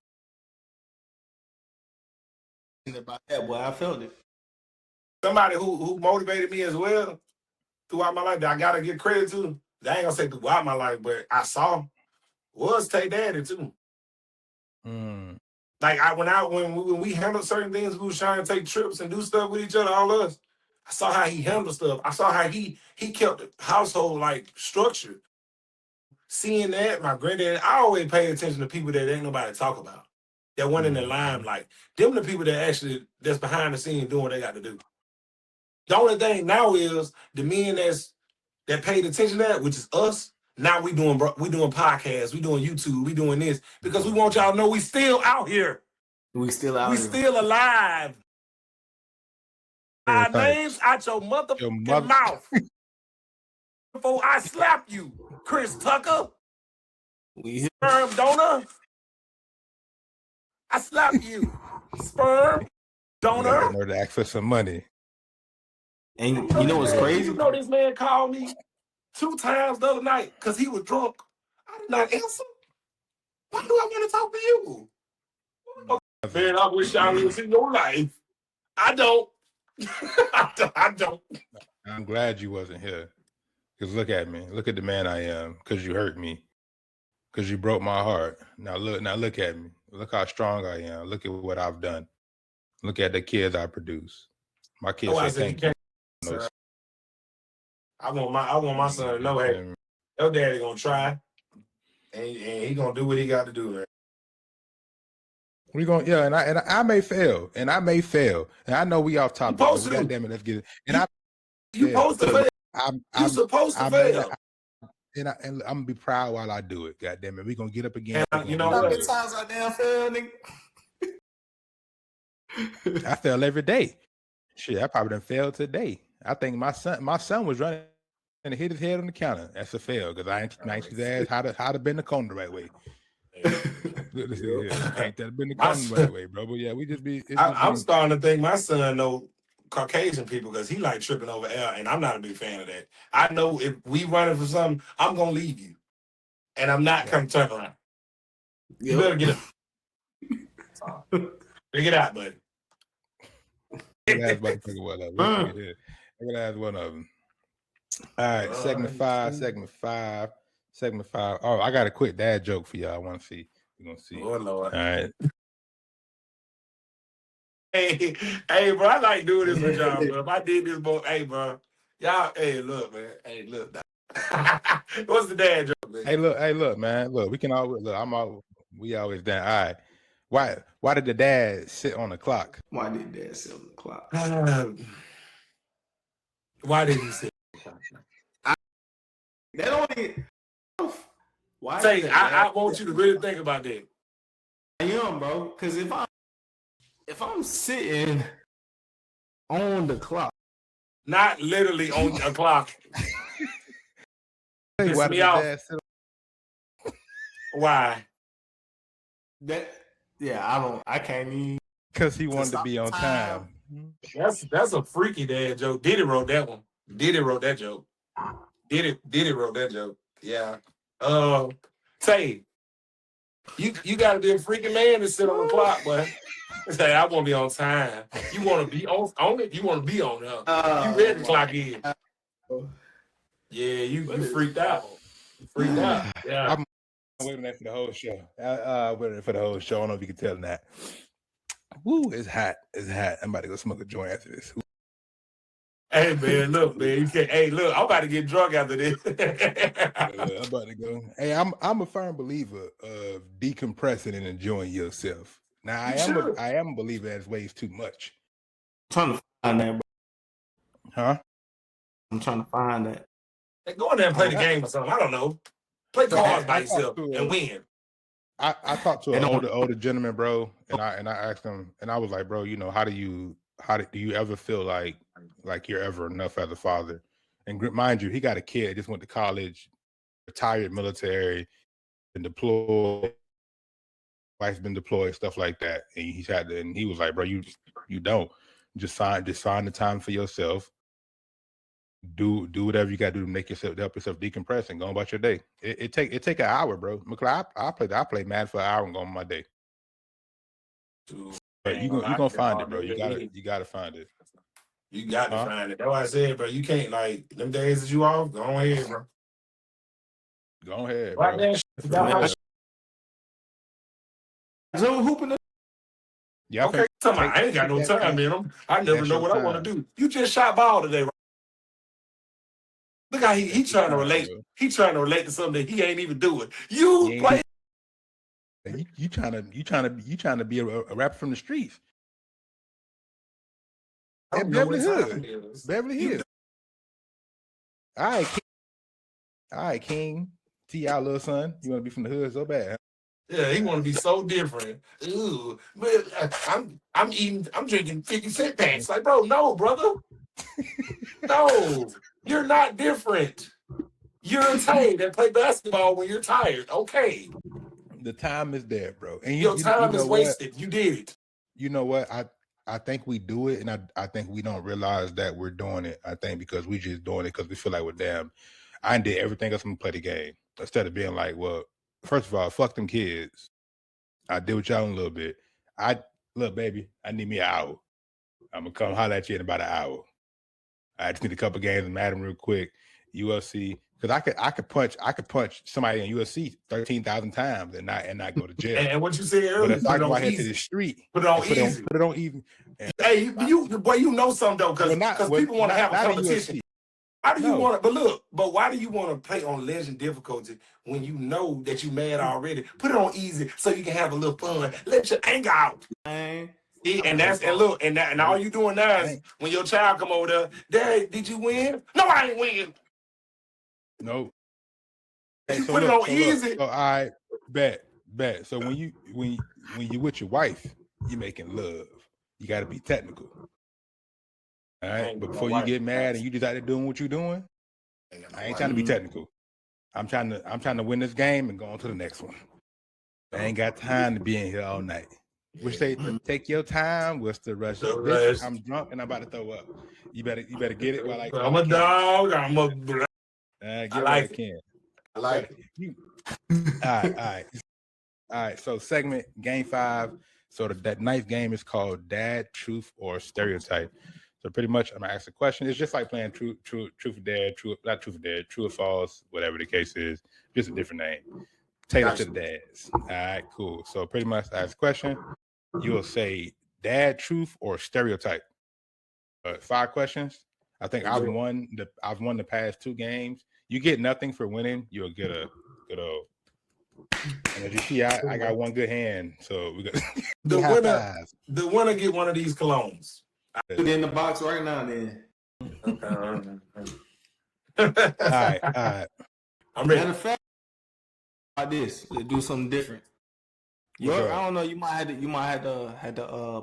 About that, boy, I felt it. Somebody who motivated me as well throughout my life that I gotta give credit to. I ain't gonna say throughout my life, but I saw was Tay Daddy too. Like when we handled certain things, we was trying to take trips and do stuff with each other, all of us. I saw how he handled stuff. I saw how he kept the household like structured. Seeing that, my granddad, I always pay attention to people that ain't nobody talk about. That went in the limelight. Them the people that's behind the scenes doing what they got to do. The only thing now is the men that paid attention to that, which is us. Now we doing podcasts, we doing YouTube, we doing this because we want y'all to know we still out here. We still out here. We still alive. Our names out your motherfucking mouth. Before I slap you, Chris Tucker. Sperm donor. I slap you. Sperm donor. You to ask for some money. And you know what's crazy? You know this man called me 2 times the other night because he was drunk. I did not answer. Why do I want to talk to you? Man, I wish I lived in your life. I don't. I don't. I'm glad you wasn't here. Because look at me. Look at the man I am. Because you hurt me. because you broke my heart. Now look at me. Look how strong I am. Look at what I've done. Look at the kids I produce. My kids say thank you. No, I want my son to know, hey, your daddy gonna try, and he gonna do what he got to do, man. We gonna and I may fail, and and I know we off topic, but goddamn it, let's get it. And you supposed to fail. You supposed to fail. And I'm gonna be proud while I do it. Goddamn it, we gonna get up again. You know what? How many times I damn fail, nigga? I fail every day. Shit, I probably done failed today. I think my son was running and hit his head on the counter. That's a fail because I ain't his ass how to bend the cone the right way. Ain't that been the cone the right way, bro? But yeah, we just be. I'm starting to think my son know Caucasian people because he like tripping over air, and I'm not a big fan of that. I know if we running for something, I'm gonna leave you, and I'm not coming turn around. You better get up. Figure it out, buddy. I'm gonna ask one of them. All right, segment five. Oh, I got a quick dad joke for y'all. I want to see. We're gonna see. Oh Lord. All right. Hey, bro, I like doing this with y'all, bro. If I did this, bro, hey, bro, y'all, hey, look, man, hey, look. What's the dad joke, man? Hey, look, man, look. We can always look. We always down. All right. Why did the dad sit on the clock? Why did dad sit on the clock? Why did he sit? That only. Why? Say, I want you to really think about that. I am, bro, because if I'm sitting on the clock, not literally on a clock. Hey, why did dad sit on? Why? I can't even. Because he wanted to be on time. That's a freaky dad joke. Diddy wrote that one. Diddy wrote that joke. Diddy wrote that joke. Yeah. Say, you gotta be a freaking man to sit on the clock, boy. Say, I want to be on time. You want to be on it? You want to be on it? You ready to clock in? Yeah, you freaked out. Freaked out. Yeah. I'm waiting for the whole show. Waiting for the whole show. I don't know if you can tell that. Woo, it's hot. It's hot. I'm about to go smoke a joint after this. Hey man, look, man, you can't. Hey, look, I'm about to get drunk after this. I'm about to go. Hey, I'm a firm believer of decompressing and enjoying yourself. Now I am a believer that weighs too much. I'm trying to find that, bro. Huh? I'm trying to find that. Hey, go in there and play the game or something. I don't know. Play cards by yourself and win. I talked to an older gentleman, bro, and I asked him, and I was like, bro, you know, do you ever feel like you're ever enough as a father? And mind you, he got a kid, just went to college, retired military, and deployed. Wife's been deployed, stuff like that. And he was like, bro, you don't just sign the time for yourself. Do whatever you got to do to help yourself decompress and go about your day. It take an hour, bro. I play Mad for an hour and go on my day. But you gonna find it, bro. You gotta find it. You got to find it. That's why I said, bro. You can't like them days that you off. Go ahead, bro. Go ahead, right bro. So hooping. Yeah. Okay. I ain't got no time in them. I never know what I want to do. You just shot ball today, right? Look how he trying to relate. He trying to relate to something that he ain't even doing. You play. You trying to be a rapper from the streets. Beverly Hills. All right, King. T.I. little son. You want to be from the hood so bad? Huh? Yeah, he want to be so different. Ooh, but I'm drinking 50-cent packs. Like, bro, no, brother. No, you're not different. You're a tight that play basketball when you're tired. Okay. The time is there, bro. And your time is wasted. You did it. You know what? I think we do it, and I think we don't realize that we're doing it. I think because we just doing it because we feel like we're damn. I did everything else. I'm gonna play the game instead of being like, well, first of all, fuck them kids. I deal with y'all in a little bit. Look, baby, I need me an hour. I'm gonna come holler at you in about an hour. I just need a couple games in Madden real quick. UFC, Because I could punch somebody in UFC 13,000 times and not go to jail. And what you said But earlier, if I go out here to the street, put it on easy. Put it on even. Hey, you know something though, because people want to have a competition. Why do you want to? But look, why do you want to play on legend difficulty when you know that you mad already? Put it on easy so you can have a little fun. Let your anger out. And all you doing now is when your child come over there, Dad, did you win? No, I ain't win. No. Hey, so put it on easy. So I bet. So when you with your wife, you making love. You got to be technical. All right, but before you get mad and you decide to doing what you're doing, I ain't trying to be technical. I'm trying to win this game and go on to the next one. I ain't got time to be in here all night. Which they take your time. What's the rush? I'm drunk and I'm about to throw up. You better get it while I'm a dog. I'm a. Get what I can. I like it. All right. So segment game 5. So that ninth game is called Dad, Truth, or Stereotype. So pretty much I'm gonna ask a question. It's just like playing Truth or Dare, True or False, whatever the case is. Just a different name. Taylor to the dads. All right, cool. So pretty much I ask a question. You will say Dad, Truth, or Stereotype. 5 questions. I think I've won the past 2 games. You get nothing for winning. You'll get a good old. And as you see, I got one good hand. So we got the winner get one of these colognes. Put it in the box right now, then. All right. I'm ready. Matter of fact, like this, to do something different. I don't know. You might have to.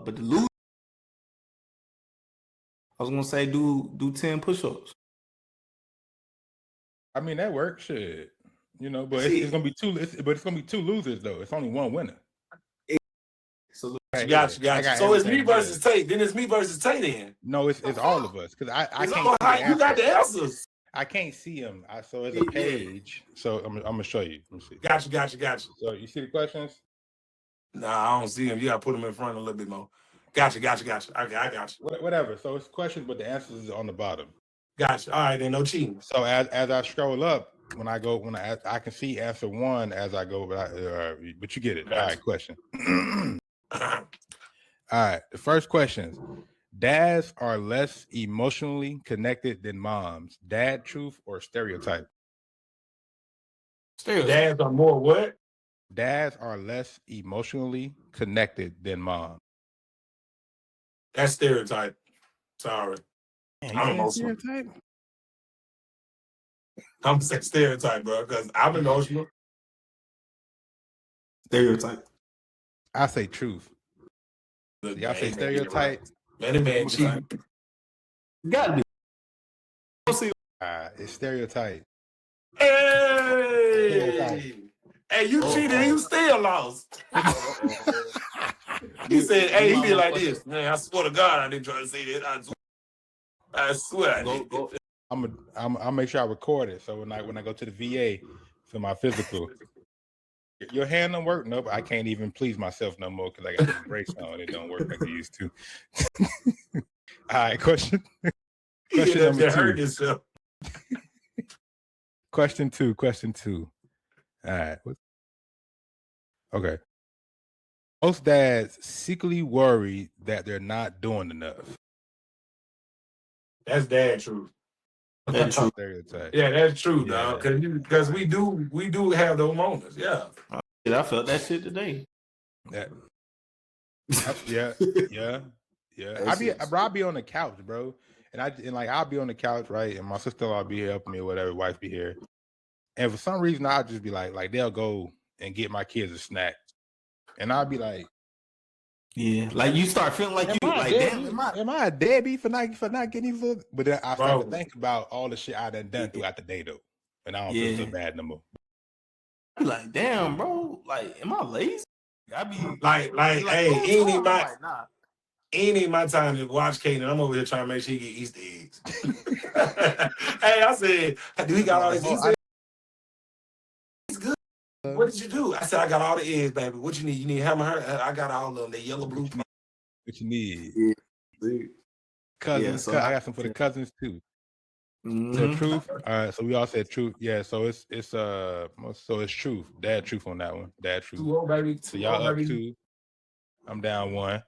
But the loser, I was gonna say do 10 push-ups. I mean that works, shit. But it's gonna be 2. But it's gonna be 2 losers though. It's only one winner. So got you. So it's me versus Tate. Then it's me versus Tate. Then no, it's all of us because I can't. You got the answers. I can't see them. So it's a page. So I'm gonna show you. Let me see. Got you. So you see the questions? Nah, I don't see them. You gotta put them in front a little bit more. Got you. Okay, I got you. Whatever. So it's questions, but the answers is on the bottom. Got you. All right, then no cheating. So as I scroll up, I can see answer 1 as I go, but you get it. All right, question. All right, the first question: dads are less emotionally connected than moms. Dad, truth, or stereotype? Dads are more what? Dads are less emotionally connected than moms. That's stereotype. Sorry. Man, I'm emotional. Stereotype? I'm gonna say stereotype, bro, because I'm emotional. Stereotype. I say truth. Y'all say stereotype. Man, cheap. Gotta be. It's stereotype. Hey, you cheated and you still lost. He said, "Hey, he did like this." Man, I swear to God, I didn't try to say that. I swear. I did. I'll make sure I record it. So when I go to the VA for my physical. Your hand don't work. Nope, I can't even please myself no more because I got the brace on. It don't work like it used to. All right, question number 2. Question two. All right. Okay. Most dads secretly worry that they're not doing enough. That's dad truth. That's true. Yeah, that's true, dog. Because we do have those moments. Yeah. I felt that shit today. Yeah. I'll be on the couch, bro. And I'll be on the couch, right? And my sister-in-law be here helping me or whatever, wife be here. And for some reason I'll just be like they'll go and get my kids a snack. And I'll be like, yeah, like you start feeling like am I a deadbeat for not getting food? But then I start to think about all the shit I done throughout the day though. And I don't feel so bad no more. I be like, damn, bro, like, am I lazy? I be like hey, ain't my time to watch Kaden. I'm over here trying to make sure he get Easter eggs. Hey, I said, do he got all his Easter eggs? It's good. What did you do? I said, I got all the eggs, baby. What you need? You need hammer her? I got all of them. They yellow, blue. What you need? Yeah. Cousins. I got some for the cousins too. Said truth. All right, so we all said truth. Yeah, so it's truth. Dad truth on that one. Dad truth. 2-0, baby. 2-0, So y'all up baby. 2. I'm down 1.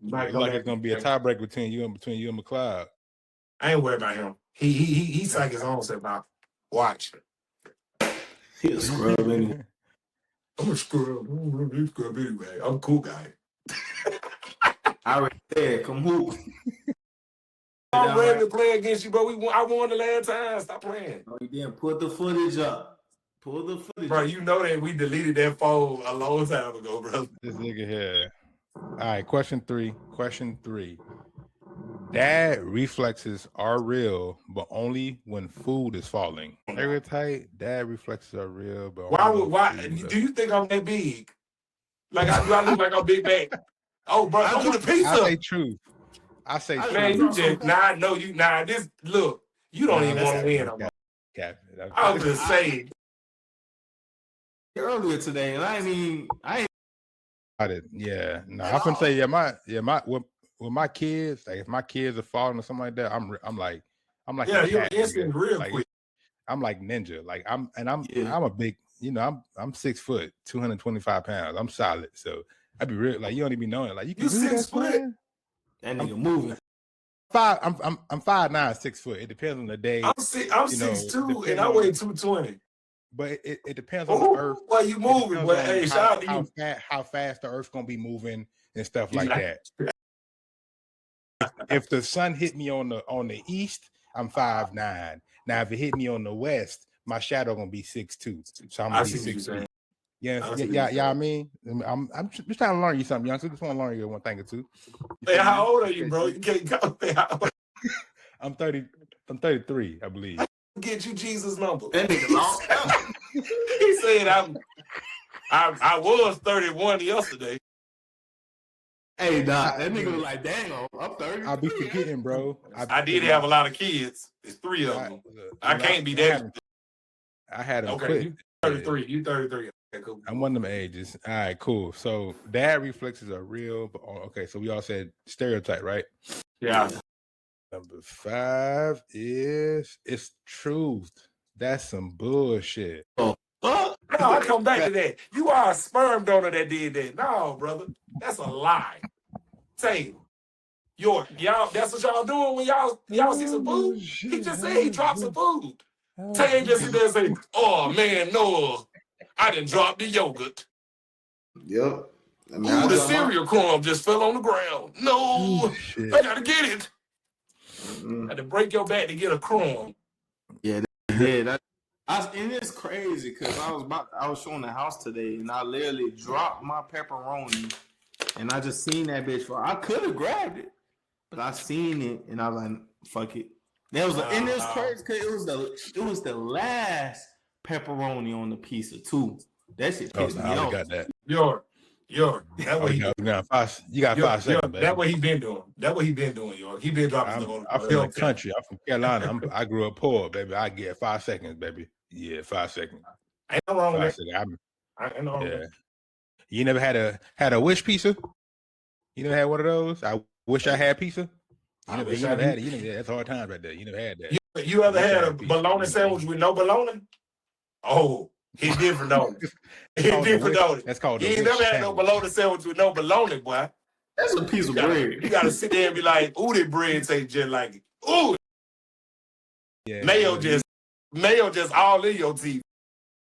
Might It's come like back it's gonna be a tiebreak between you and McLeod. I ain't worried about him. He psych his own self out. Watch. He'll scrub anyway. I'm a scrub. I'm a scrub anyway. I'm a cool guy. I already said, come hoop. I'm ready to play against you, bro. I won the last time. Stop playing. No, you didn't put the footage up. Pull the footage Bro, up. you know that we deleted that phone a long time ago, bro. This nigga here. All right, question 3. Dad reflexes are real, but only when food is falling. Stereotype. Dad reflexes are real, but Why do you think I'm that big? Like do I look like I'm big back? Oh, bro, I'm the pizza. I say truth. I say truth. Man, you just this look. You don't even want to win. I was just saying earlier today, and I ain't. Yeah, no, I'm gonna say with my kids, like if my kids are falling or something like that, I'm like yeah, you're instant real like, quick. I'm like ninja, like I'm a big, I'm 6 foot, 225 pounds. I'm solid, so I'd be real, like you don't even know it, like you can do 6 foot. Man. That nigga moving. I'm 5'9", 6 foot. It depends on the day. I'm 6'2", and I weigh 220. But it depends on the earth. Why you moving? Well, hey, shout out to you. How fast the earth's gonna be moving and stuff like that. If the sun hit me on the east, I'm 5'9". Now if it hit me on the west, my shadow gonna be 6'2". So I'm gonna be 6'3". Yeah. I mean, I'm just trying to learn you something, young. So just want to learn you one thing or two. Hey, how old are you, bro? You can't go. I'm 30. I'm 33, I believe. Get you Jesus number. That nigga lost out. He said I was 31 yesterday. Hey, Doc, that nigga was like, dang, I'm 30. I'll be forgetting, bro. I did have a lot of kids. It's 3 of them. I can't be that. I had them okay, quit. you 33. You 33. Okay, cool. I'm one of them ages. All right, cool. So dad reflexes are real, but okay, so we all said stereotype, right? Yeah. Number 5 is it's truth. That's some bullshit. No, I come back to that. You are a sperm donor that did that. No, brother. That's a lie. Say, y'all, that's what y'all doing when y'all see some food? He just said he dropped some food. Tay just sit there and say, oh man, no, I didn't drop the yogurt. Yep. Ooh, the cereal crumb just fell on the ground. No, I gotta get it. I had to break your back to get a crumb. Yeah, and it's crazy because I was showing the house today and I literally dropped my pepperoni and I just seen that bitch. I could have grabbed it, but I seen it and I was like, fuck it. That was and it was crazy because it was the last pepperoni on the pizza too. That shit pissed me off. Got that. York. That way you got 5 seconds, baby. That what he been doing. That what he been doing, York. He been dropping I'm from the country. I'm from Carolina. I grew up poor, baby. I get 5 seconds, baby. Yeah, 5 seconds. Ain't no wrong with that. Ain't no wrong with that. You never had a wish pizza? You never had one of those? I wish I had pizza. You never had it. That's hard times right there. You never had that. You ever had a bologna sandwich with no bologna? Oh, he's different though. He's different though. That's called. You ain't never had no bologna sandwich with no bologna, boy. That's a piece of bread. You gotta sit there and be like, ooh, that bread tastes just like it. Ooh. Yeah. Mayo just all in your teeth.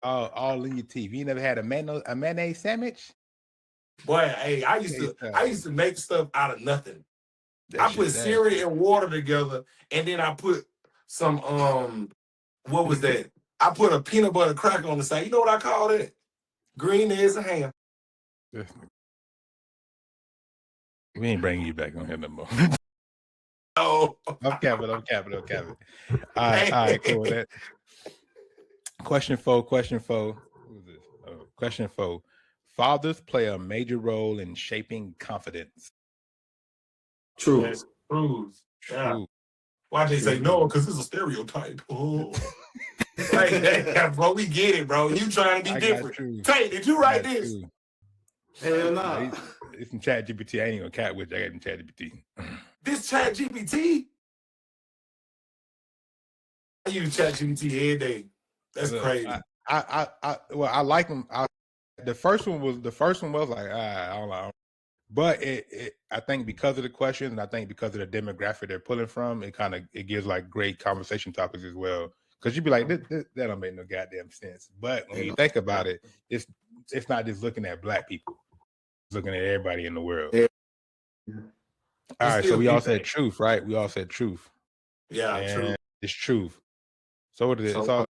All in your teeth. You never had a mayonnaise sandwich? Boy, hey, I used to make stuff out of nothing. I put cereal and water together, and then I put some what was that? I put a peanut butter cracker on the side. You know what I call that? Green eggs and ham. We ain't bringing you back on here no more. Oh, I'm capping. All right, cool. That question 4. Who is this? Question 4. Fathers play a major role in shaping confidence. True. Yes, true. Yeah. Why they say no? Because it's a stereotype. Oh. Hey, bro, we get it, bro. You trying to be different. Tay, did you write this? Hell no. It's from Chat GPT. I ain't gonna cat with you. I got from Chat GPT. This Chat GPT? I use ChatGPT every day. That's Look, crazy. I like them. The first one was like, I don't know. But I think because of the questions, and I think because of the demographic they're pulling from, it gives like great conversation topics as well. Because you'd be like, that don't make no goddamn sense. But when you think about it, it's not just looking at black people; it's looking at everybody in the world. Yeah. All right, so we all said truth, right? We all said truth. Yeah, and true. It's truth. So what is it? So,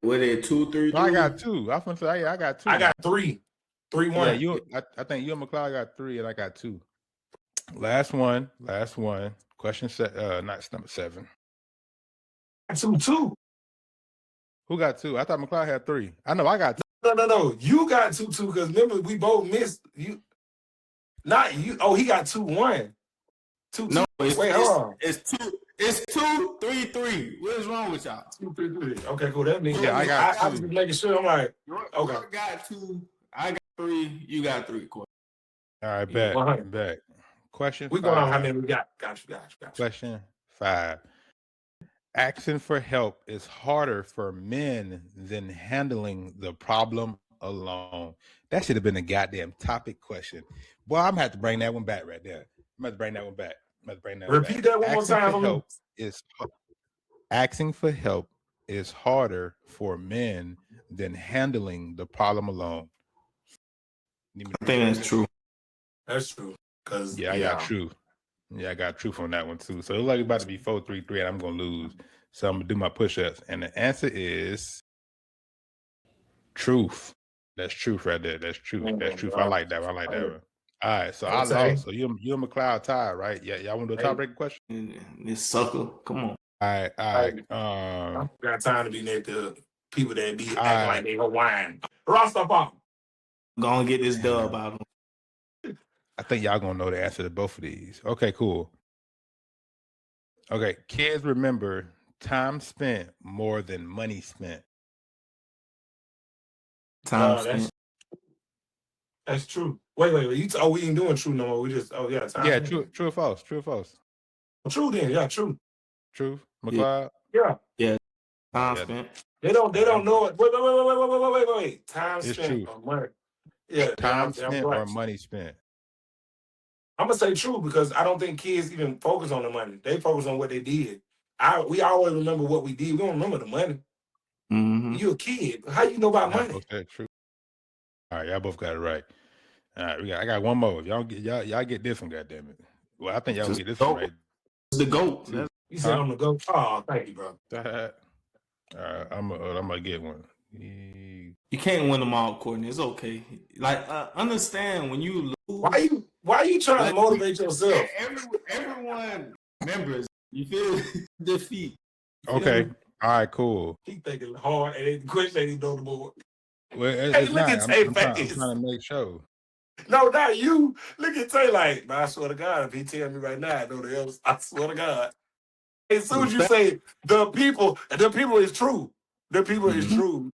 what is it? 2, 3, 3? I got 2. I was gonna say, I got 2. I got 3. 3-1. Yeah, I think you and McLeod got 3, and I got 2. Last one. Question set. Not number 7. 2-2. Who got 2? I thought McLeod had 3. I know I got 2. No. You got 2-2 because remember we both missed you. Not you. Oh, he got 2-1. 2-2. No, wait, hold on. It's 2, 3, 3. What is wrong with y'all? 2, 3, 3. Okay, cool. That means I got 2. I was just making sure. I'm like, okay. I got 2. I got 3. You got 3. Cool. All right, bet. Question 5. We going on how many we got. Got you. Question 5. Asking for help is harder for men than handling the problem alone. That should have been a goddamn topic question. Boy, I'm gonna have to bring that one back right there. I'm gonna have to bring that one back. Repeat that one more time. Asking for help is harder for men than handling the problem alone. I think that's true. That's true. Cause I got truth. Yeah, I got truth on that one too. So it's like about to be 4-3-3, and I'm gonna lose. So I'm gonna do my push-ups, and the answer is truth. That's truth right there. That's truth. That's truth. I like that one. All right, so I lost. So you and McLeod tied, right? Yeah, y'all want to do a tiebreaker question? This sucker, come on. All right. I got time to be next to people that be acting like they Hawaiian. Rastafari. Gonna get this dub out of them. I think y'all gonna know the answer to both of these. Okay, cool. Okay, kids remember time spent more than money spent. Time spent. That's true. Wait. We ain't doing true no more. We just time. Yeah, true or false? True or false? True then. Yeah, true. True, McLeod. Yeah. Time spent. They don't know it. Wait. Time spent on money. Yeah, time spent or money spent. I'm gonna say true because I don't think kids even focus on the money. They focus on what they did. We always remember what we did. We don't remember the money. Mm-hmm. You a kid. How you know about money? True. All right, y'all both got it right. All right, I got one more. Y'all get this one, goddamn it. Well, I think y'all get this one right. The GOAT. You said I'm the GOAT. Oh, thank you, bro. I'm gonna get one. You can't win them all, Courtney. It's okay. Like, understand when you lose. Why are you trying to motivate yourself? Everyone remembers. You feel defeat. Okay. All right. Cool. He thinking hard, and the question ain't on the board. Well, look at Tay face. I'm trying to make sure. No, not you. Look at Tay like, I swear to God, if he tell me right now, I know the else. I swear to God. As soon as you say the people is true. The people is true.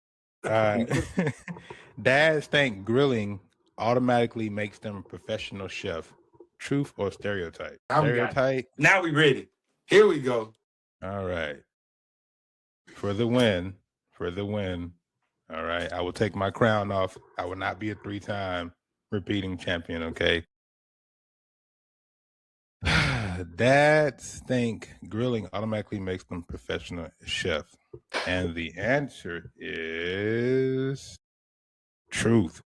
Dads think grilling automatically makes them a professional chef. Truth or stereotype? Stereotype. Now we ready. Here we go. All right. For the win. All right. I will take my crown off. I will not be a 3-time repeating champion, okay? Dads think grilling automatically makes them professional chef. And the answer is truth.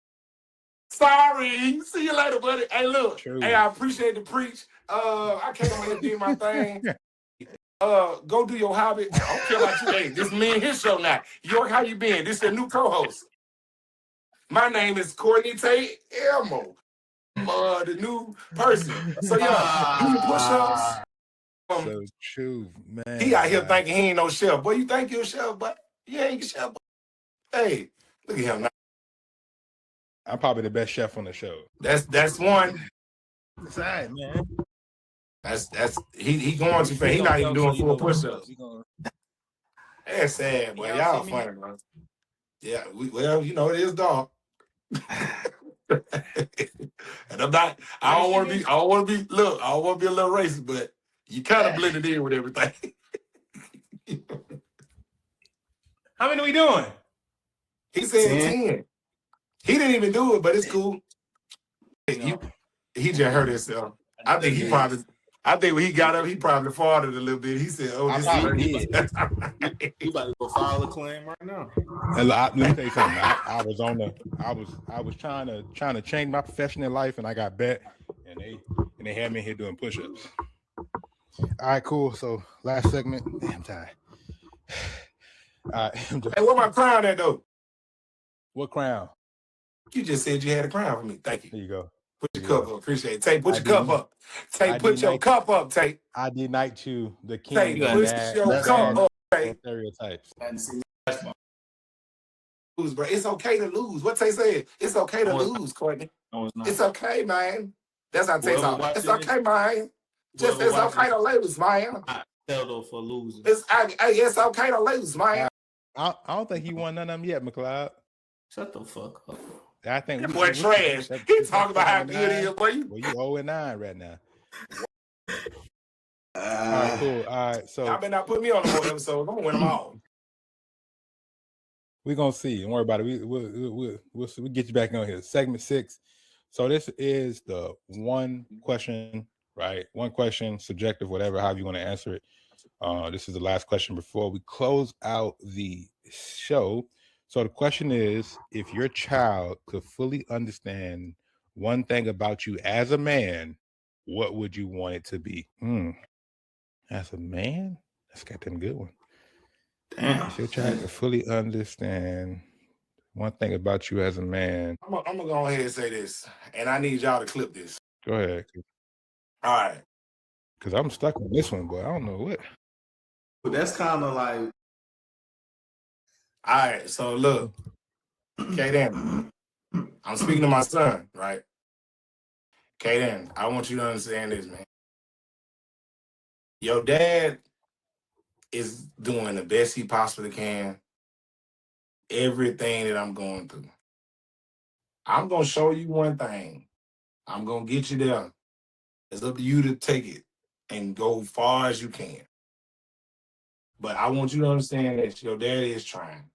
Sorry. See you later, buddy. Hey, look. Truth. Hey, I appreciate the preach. I can't go ahead and do my thing. Go do your hobby. I don't care about you. Hey, this is me and his show now. York, how you been? This is a new co-host. My name is Courtney Tate Elmo. I'm the new person. So yeah, do your push-ups. So true, man. He out here thinking he ain't no chef. Boy, you think you're a chef, but you ain't a chef. Hey, look at him now. I'm probably the best chef on the show. That's one. That's right, man. That's he going too fast. He not even doing 4 push-ups. That's sad, boy. Y'all funny, bro. Yeah, it is dark. And I don't want to be a little racist, but you kind of blended in with everything. How many we doing? He said 10. 10. He didn't even do it, but it's cool. He just hurt himself. I think when he got up, he probably farted a little bit. He said, "Oh, this probably is." You about to go file a claim right now. And let me tell you something. I was trying to change my professional life, and I got bet, and they had me here doing push-ups. All right, cool. So last segment. Damn, I'm tired. All right. Hey, where my crown at though? What crown? You just said you had a crown for me. Thank you. There you go. Put your cup up. Appreciate it. Tay, put your cup up. Tay, put your cup up, Tay. I denied you, the king. Tay, put your cup up, Tay. Stereotypes. Lose, bro. It's okay to lose. What Tay said? It's okay to lose, Courtney. No, it's not. It's okay, man. That's how Tay talk. It's okay, man. Just Whoever it's okay to lose, man. I tell though for losing. It's okay to lose, man. I don't think he won none of them yet, McLeod. Shut the fuck up. I think That boy trash. He talking about how good he is, boy. Well, you 0-9 right now. All right, cool. All right, so y'all better not put me on the whole episode. I'm gonna win them all. We're gonna see. Don't worry about it. We'll get you back on here. Segment 6. So this is the one question, right? One question, subjective, whatever, however you want to answer it. This is the last question before we close out the show. So the question is, if your child could fully understand one thing about you as a man, what would you want it to be? As a man? That's got them good one. Damn. If your child could fully understand one thing about you as a man. I'm gonna go ahead and say this, and I need y'all to clip this. Go ahead. All right. Because I'm stuck on this one, but I don't know what. But that's kind of like. All right, so look, Kaden, I'm speaking to my son, right? Kaden, I want you to understand this, man. Your dad is doing the best he possibly can. Everything that I'm going through. I'm going to show you one thing. I'm going to get you there. It's up to you to take it and go far as you can. But I want you to understand that your daddy is trying.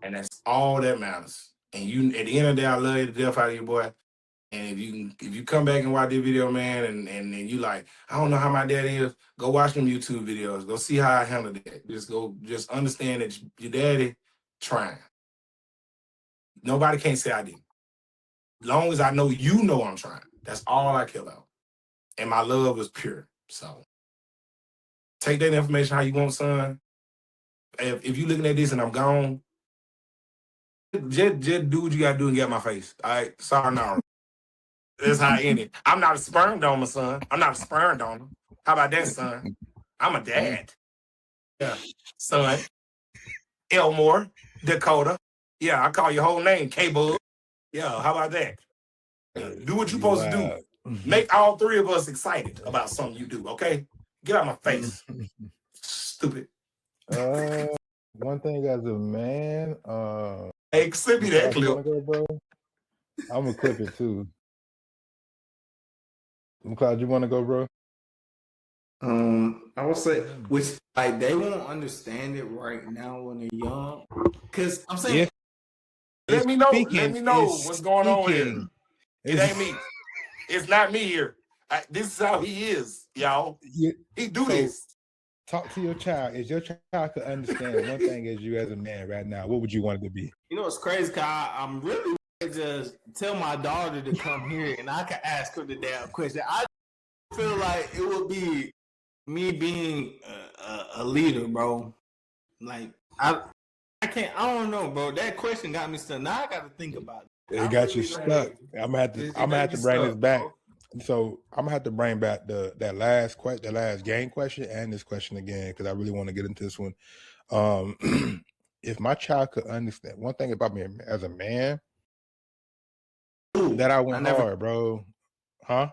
And that's all that matters. And you, at the end of the day, I love you to death out of you, boy. And if you come back and watch this video, man, and you like, I don't know how my dad is, go watch them YouTube videos. Go see how I handled it. Just understand that your daddy trying. Nobody can't say I didn't. As long as I know you know I'm trying. That's all I care about. And my love is pure. So take that information how you want, son. If you looking at this and I'm gone, just do what you gotta do and get out my face. All right, sorry, no. That's how I end it. I'm not a sperm donor, son. I'm not a sperm donor. How about that, son? I'm a dad. Yeah, son. Elmore, Dakota. Yeah, I call your whole name, K-Bug. Yeah, how about that? Do what you're supposed to do. Make all three of us excited about something you do, okay? Get out my face. Stupid. One thing as a man, hey, send me that clip. I'm gonna clip it too. McLeod, you want to go, bro? I would say, which like they won't understand it right now when they're young, because I'm saying, let me know what's going on here. It ain't me. It's not me here. This is how he is, y'all. He do this. Talk to your child. If your child could understand one thing as you as a man right now, what would you want it to be? You know, it's crazy, because I'm really just tell my daughter to come here and I can ask her the damn question. I feel like it would be me being a leader, bro. Like I don't know, bro. That question got me stuck. Now I got to think about it. It got you stuck. I'm gonna have to bring this back. Bro. So I'm gonna have to bring back that last game question and this question again, because I really want to get into this one. If my child could understand one thing about me as a man, that I went hard, bro. Huh?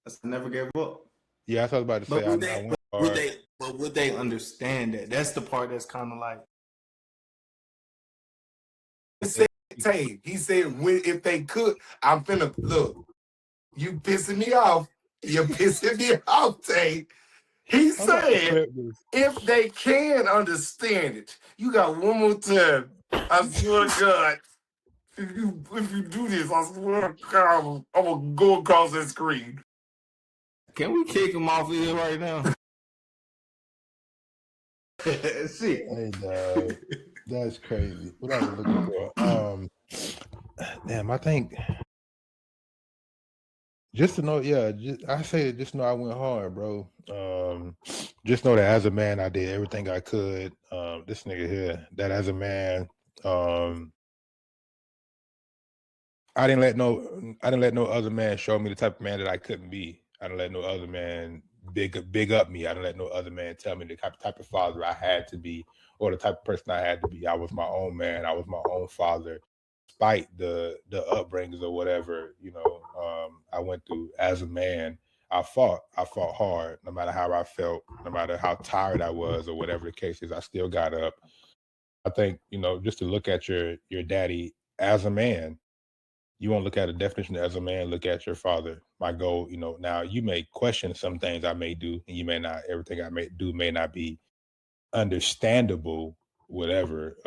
I never gave up. Yeah, that's what I was about to say. I went hard. Would they understand that? That's the part that's kind of like. He said, if they could, I'm finna look. You pissing me off. You're pissing me off, Tay. He I'm about to said, clip this. if they can understand it, you got one more time. I swear to God, if you do this, I swear to God, I'm gonna go across that screen. Can we kick him off here right now? Shit. Hey, dog, that's crazy. What I was looking for. Damn, I think just to know, just know I went hard, bro. Just know that as a man, I did everything I could. This nigga here, that as a man, I didn't let no other man show me the type of man that I couldn't be. I didn't let no other man big up me. I didn't let no other man tell me the type of father I had to be or the type of person I had to be. I was my own man. I was my own father, despite the upbringings or whatever, I went through as a man. I fought hard, no matter how I felt, no matter how tired I was or whatever the case is, I still got up. I think, just to look at your daddy as a man, you won't look at a definition as a man, look at your father. My goal, now you may question some things I may do, and you may not, everything I may do may not be understandable, whatever,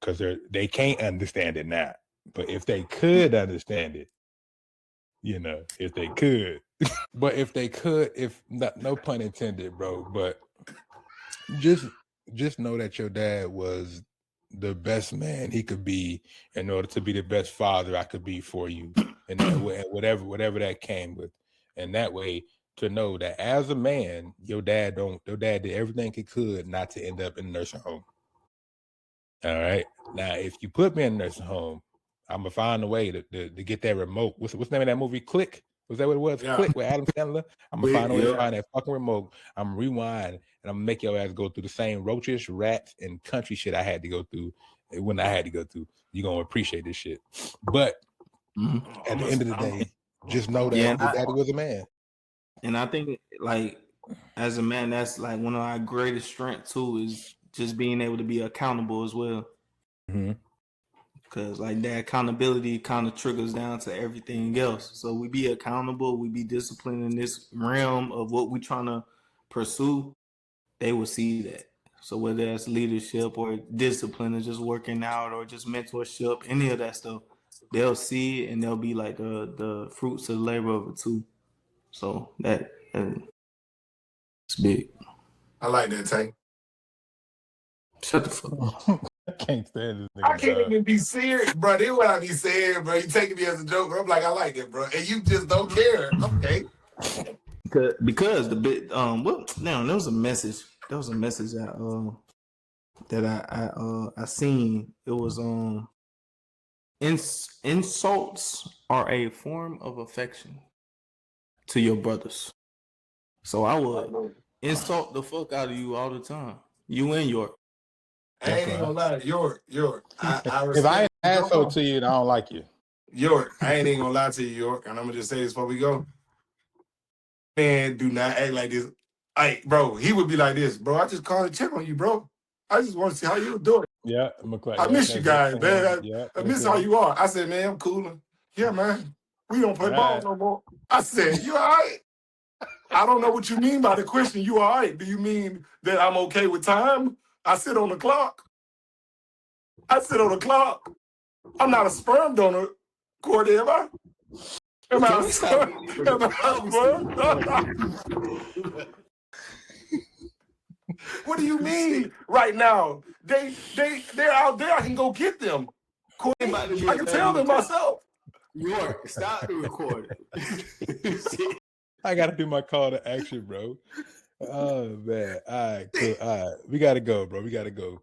because they can't understand it now. But if they could understand it, if they could, but if they could, if not, no pun intended, bro, but just know that your dad was the best man he could be in order to be the best father I could be for you, and whatever that came with, and that way to know that as a man, your dad did everything he could not to end up in a nursing home. All right, now if you put me in a nursing home, I'm gonna find a way to get that remote. What's the name of that movie? Click. Was that what it was? Yeah. Click with Adam Sandler. I'm gonna find a way to find that fucking remote. I'm gonna rewind and I'm gonna make your ass go through the same roaches, rats, and country shit I had to go through when I had to go through. You're gonna appreciate this shit. But at the end of the day, just know that your daddy was a man. And I think, like, as a man, that's like one of our greatest strengths too, is just being able to be accountable as well. Because like that accountability kind of trickles down to everything else. So we be accountable, we be disciplined in this realm of what we're trying to pursue. They will see that. So whether that's leadership or discipline or just working out or just mentorship, any of that stuff, they'll see it and they'll be like the fruits of the labor of it too. So it's big. I like that, Tank. Shut the fuck up. I can't stand this nigga. I can't even be serious, bro. This is what I be saying, bro. You taking me as a joke, bro. I'm like, I like it, bro. And you just don't care. Okay. Because the bit well, now there was a message. There was a message that I seen. It was insults are a form of affection to your brothers. So I would insult the fuck out of you all the time. You and York. I ain't even gonna lie, York. I If I ain't an respect asshole to you, then I don't like you. York, I ain't even gonna lie to you, York, and I'm gonna just say this before we go. Man, do not act like this. Hey, bro, he would be like this, bro. I just called to check on you, bro. I just want to see how you were doing. Yeah, McClay. I miss you guys, man. I miss how you are. I said, man, I'm cooling. Yeah, man. We don't play ball no more. I said, you all right? I don't know what you mean by the question, you all right? Do you mean that I'm okay with time? I sit on the clock. I'm not a sperm donor, Cordy, am I? Am I a sperm? What do you mean right now? They're out there. I can go get them. Cordy, I can tell them myself. York, stop the recording. I gotta do my call to action, bro. Oh man. All right, cool. All right. We gotta go, bro. We gotta go.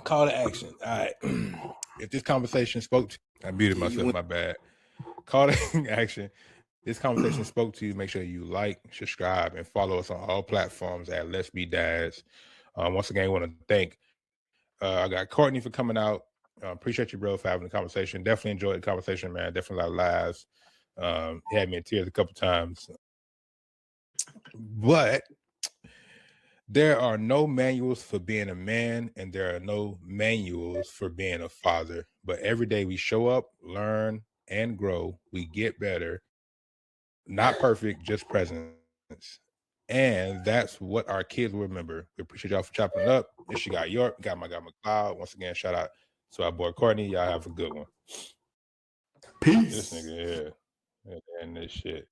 Call to action. All right. If this conversation spoke to you, I muted myself, my bad. Call to action. This conversation spoke to you. Make sure you like, subscribe, and follow us on all platforms at Let's Be Dads. Once again, I want to thank I got Courtney for coming out. Appreciate you, bro, for having the conversation. Definitely enjoyed the conversation, man. Definitely a lot of laughs. He had me in tears a couple times. But there are no manuals for being a man, and there are no manuals for being a father. But every day we show up, learn, and grow. We get better. Not perfect, just presence. And that's what our kids will remember. We appreciate y'all for chopping it up. And she got York, got my McLeod. Once again, shout out to our boy Courtney. Y'all have a good one. Peace. This nigga here and this shit.